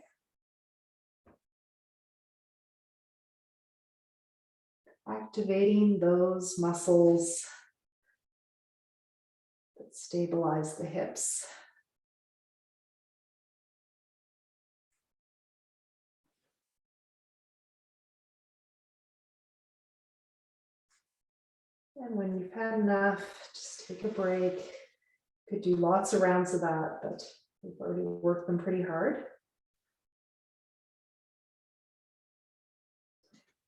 Activating those muscles that stabilize the hips. And when you've had enough, just take a break. Could do lots of rounds of that, but we've already worked them pretty hard.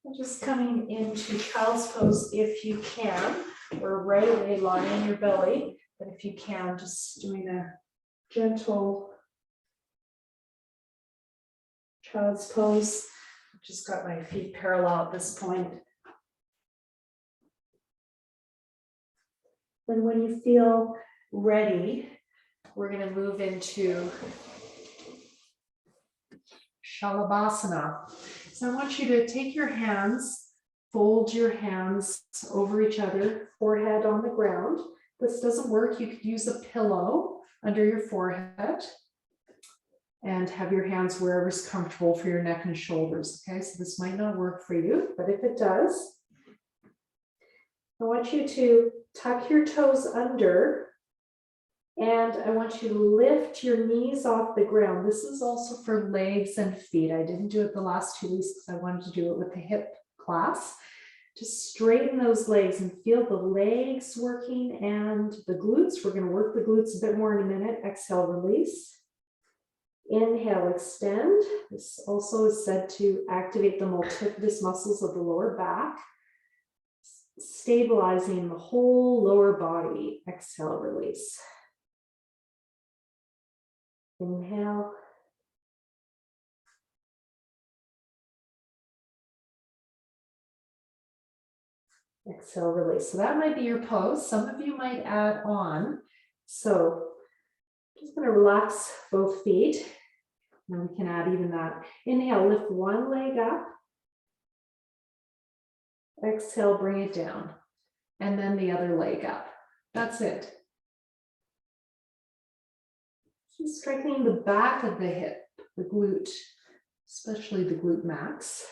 And just coming into child's pose if you can, or right away lying on your belly, but if you can, just doing a gentle child's pose. I've just got my feet parallel at this point. Then when you feel ready, we're going to move into Shalabhasana. So I want you to take your hands, fold your hands over each other, forehead on the ground. This doesn't work. You could use a pillow under your forehead and have your hands wherever's comfortable for your neck and shoulders. Okay, so this might not work for you, but if it does, I want you to tuck your toes under, and I want you to lift your knees off the ground. This is also for legs and feet. I didn't do it the last 2 weeks because I wanted to do it with the hip class. Just straighten those legs and feel the legs working and the glutes. We're going to work the glutes a bit more in a minute. Exhale, release. Inhale, extend. This also is said to activate the multifidus muscles of the lower back, stabilizing the whole lower body. Exhale, release. Inhale. Exhale, release. So that might be your pose. Some of you might add on. So just going to relax both feet. And we can add even that. Inhale, lift one leg up. Exhale, bring it down. And then the other leg up. That's it. Just strengthening the back of the hip, the glute, especially the glute max,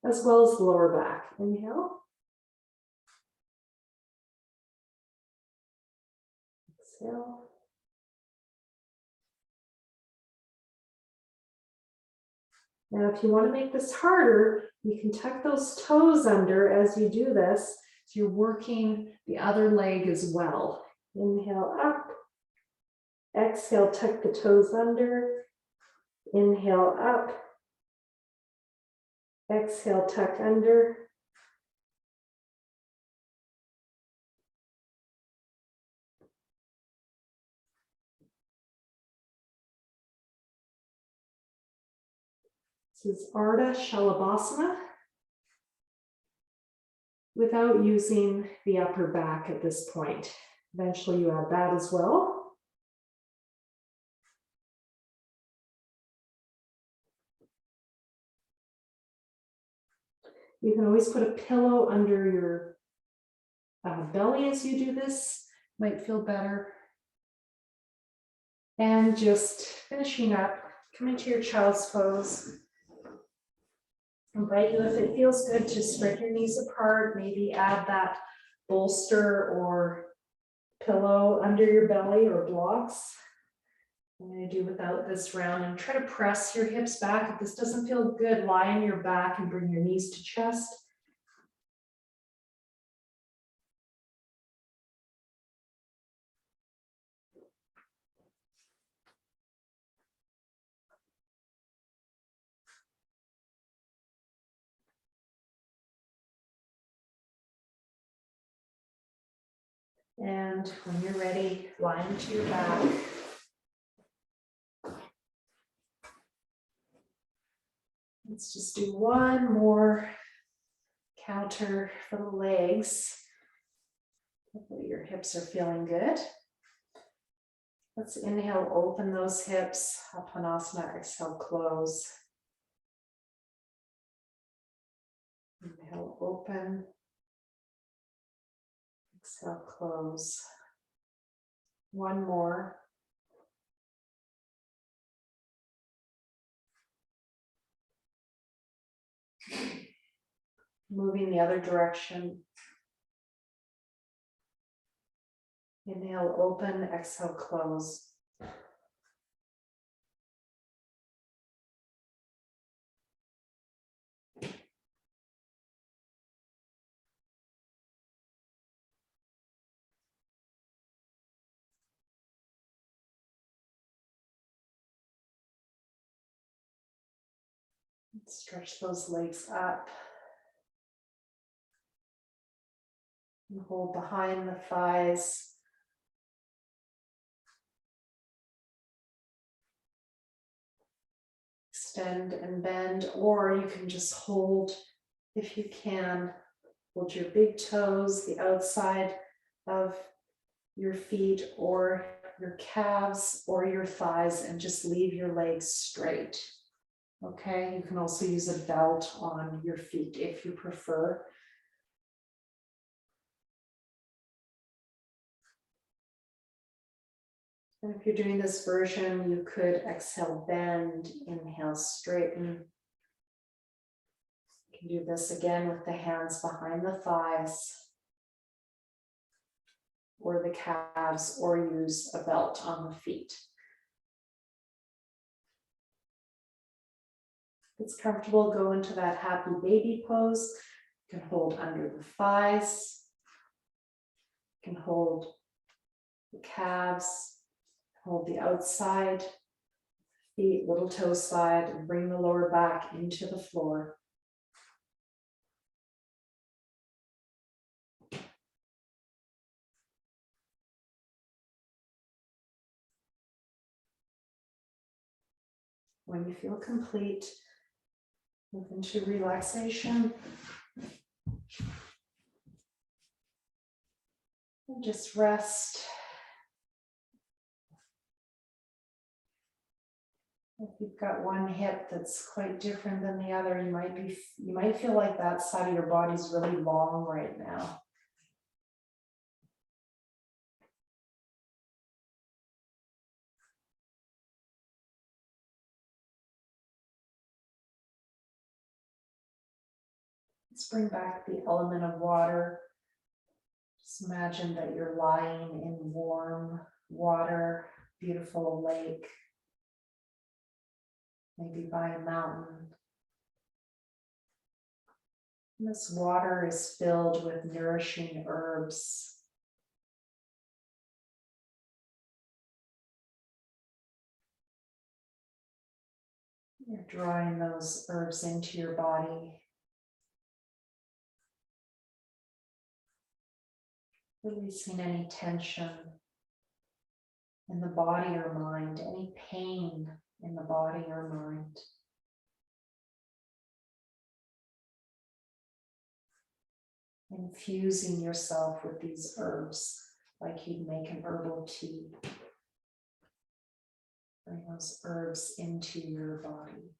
as well as the lower back. Inhale. Exhale. Now, if you want to make this harder, you can tuck those toes under as you do this. So you're working the other leg as well. Inhale up. Exhale, tuck the toes under. Inhale up. Exhale, tuck under. This is Ardha Shalabhasana without using the upper back at this point. Eventually you add that as well. You can always put a pillow under your belly as you do this, might feel better. And just finishing up, come into your child's pose. I invite you, if it feels good, to spread your knees apart, maybe add that bolster or pillow under your belly or blocks. I'm going to do without this round and try to press your hips back. If this doesn't feel good, lie on your back and bring your knees to chest. And when you're ready, lie into your back. Let's just do one more counter for the legs. Hopefully your hips are feeling good. Let's inhale, open those hips. Asana, exhale, close. Inhale, open. Exhale, close. One more. Moving the other direction. Inhale, open, exhale, close. Stretch those legs up. And hold behind the thighs. Extend and bend, or you can just hold, if you can, hold your big toes, the outside of your feet or your calves or your thighs, and just leave your legs straight. Okay, you can also use a belt on your feet if you prefer. And if you're doing this version, you could exhale, bend, inhale, straighten. You can do this again with the hands behind the thighs or the calves, or use a belt on the feet. If it's comfortable, go into that happy baby pose. You can hold under the thighs. You can hold the calves. Hold the outside feet, little toe slide, and bring the lower back into the floor. When you feel complete, move into relaxation. And just rest. If you've got one hip that's quite different than the other, you might feel like that side of your body's really long right now. Let's bring back the element of water. Just imagine that you're lying in warm water, beautiful lake, maybe by a mountain. And this water is filled with nourishing herbs. You're drawing those herbs into your body. Releasing any tension in the body or mind, any pain in the body or mind. Infusing yourself with these herbs like you'd make an herbal tea. Bring those herbs into your body.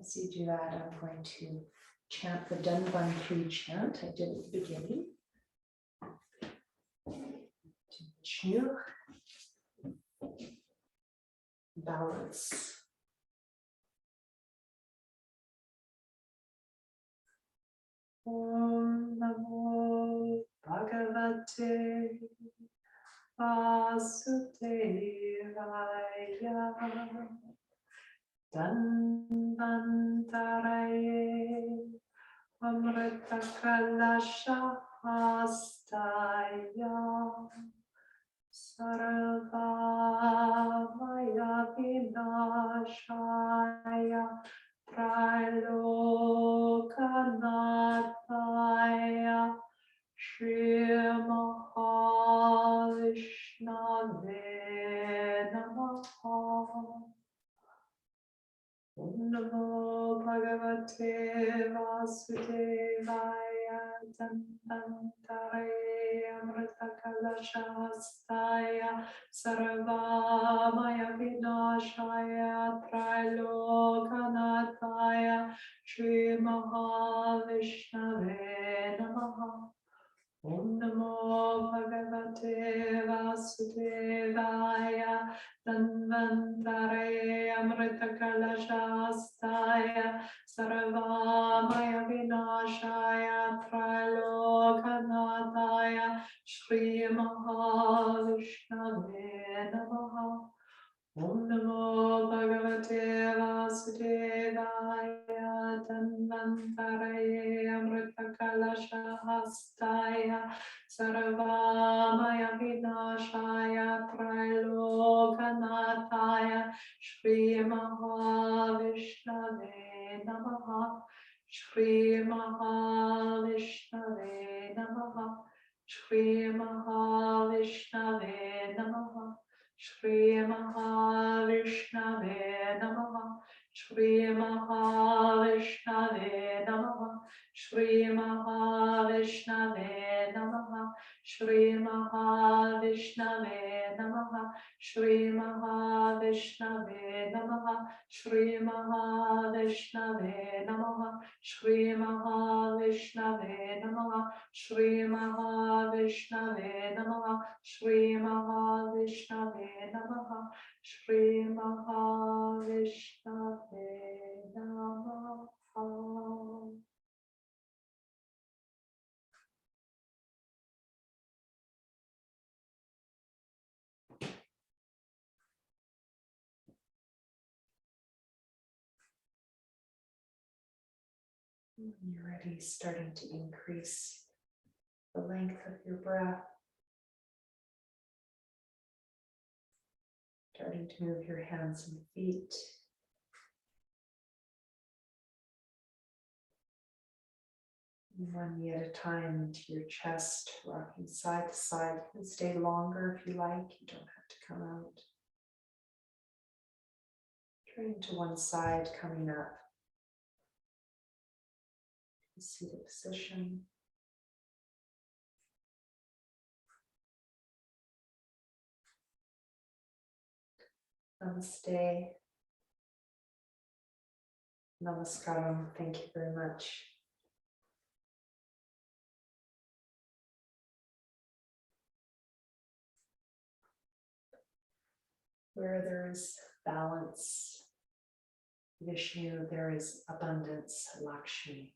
As you do that, I'm going to chant the Dunban Tree chant I did at the beginning. To Vishnu. Balance. Om Namo Bhagavate Vasudevaya. Danvantaraye Amrita Kalasha Hastaya Sarva Maya Vinashaya Trilokanathaya Shri Mahavishnave Namaha. Om Namo Bhagavate Vasudevaya Danvantaraye Amrita Kalasha Hastaya Sarva Maya Vinashaya Trilokanathaya Shri Mahavishnave Namaha. Om Namo Bhagavate Vasudevaya Danvantaraye Amrita Kalasha Hastaya Sarva Maya Vinashaya Trilokanathaya Shri Mahavishnave Namaha. Om Namo Bhagavate Vasudevaya Danvantaraye Amrita Kalasha Namaskaya Sarvamaya Vinashaya Trilokanathaya Shri Mahavishnave Namaha Shri Mahavishnave Namaha Shri Mahavishnave Namaha Shri Mahavishnave Namaha Shri Mahavishnave Namaha Shri Mahavishnave Namaha Shri Mahavishnave Namaha Shri Mahavishnave Namaha Shri Mahavishnave Namaha Shri Mahavishnave Namaha Shri Mahavishnave Namaha Shri Mahavishnave Namaha Shri Mahavishnave Namaha. When you're ready, starting to increase the length of your breath. Starting to move your hands and feet. One knee at a time into your chest, rocking side to side. You can stay longer if you like. You don't have to come out. Turning to one side, coming up. Seated position. Namaste. Namaskaram. Thank you very much. Where there is balance, Vishnu, there is abundance, Lakshmi.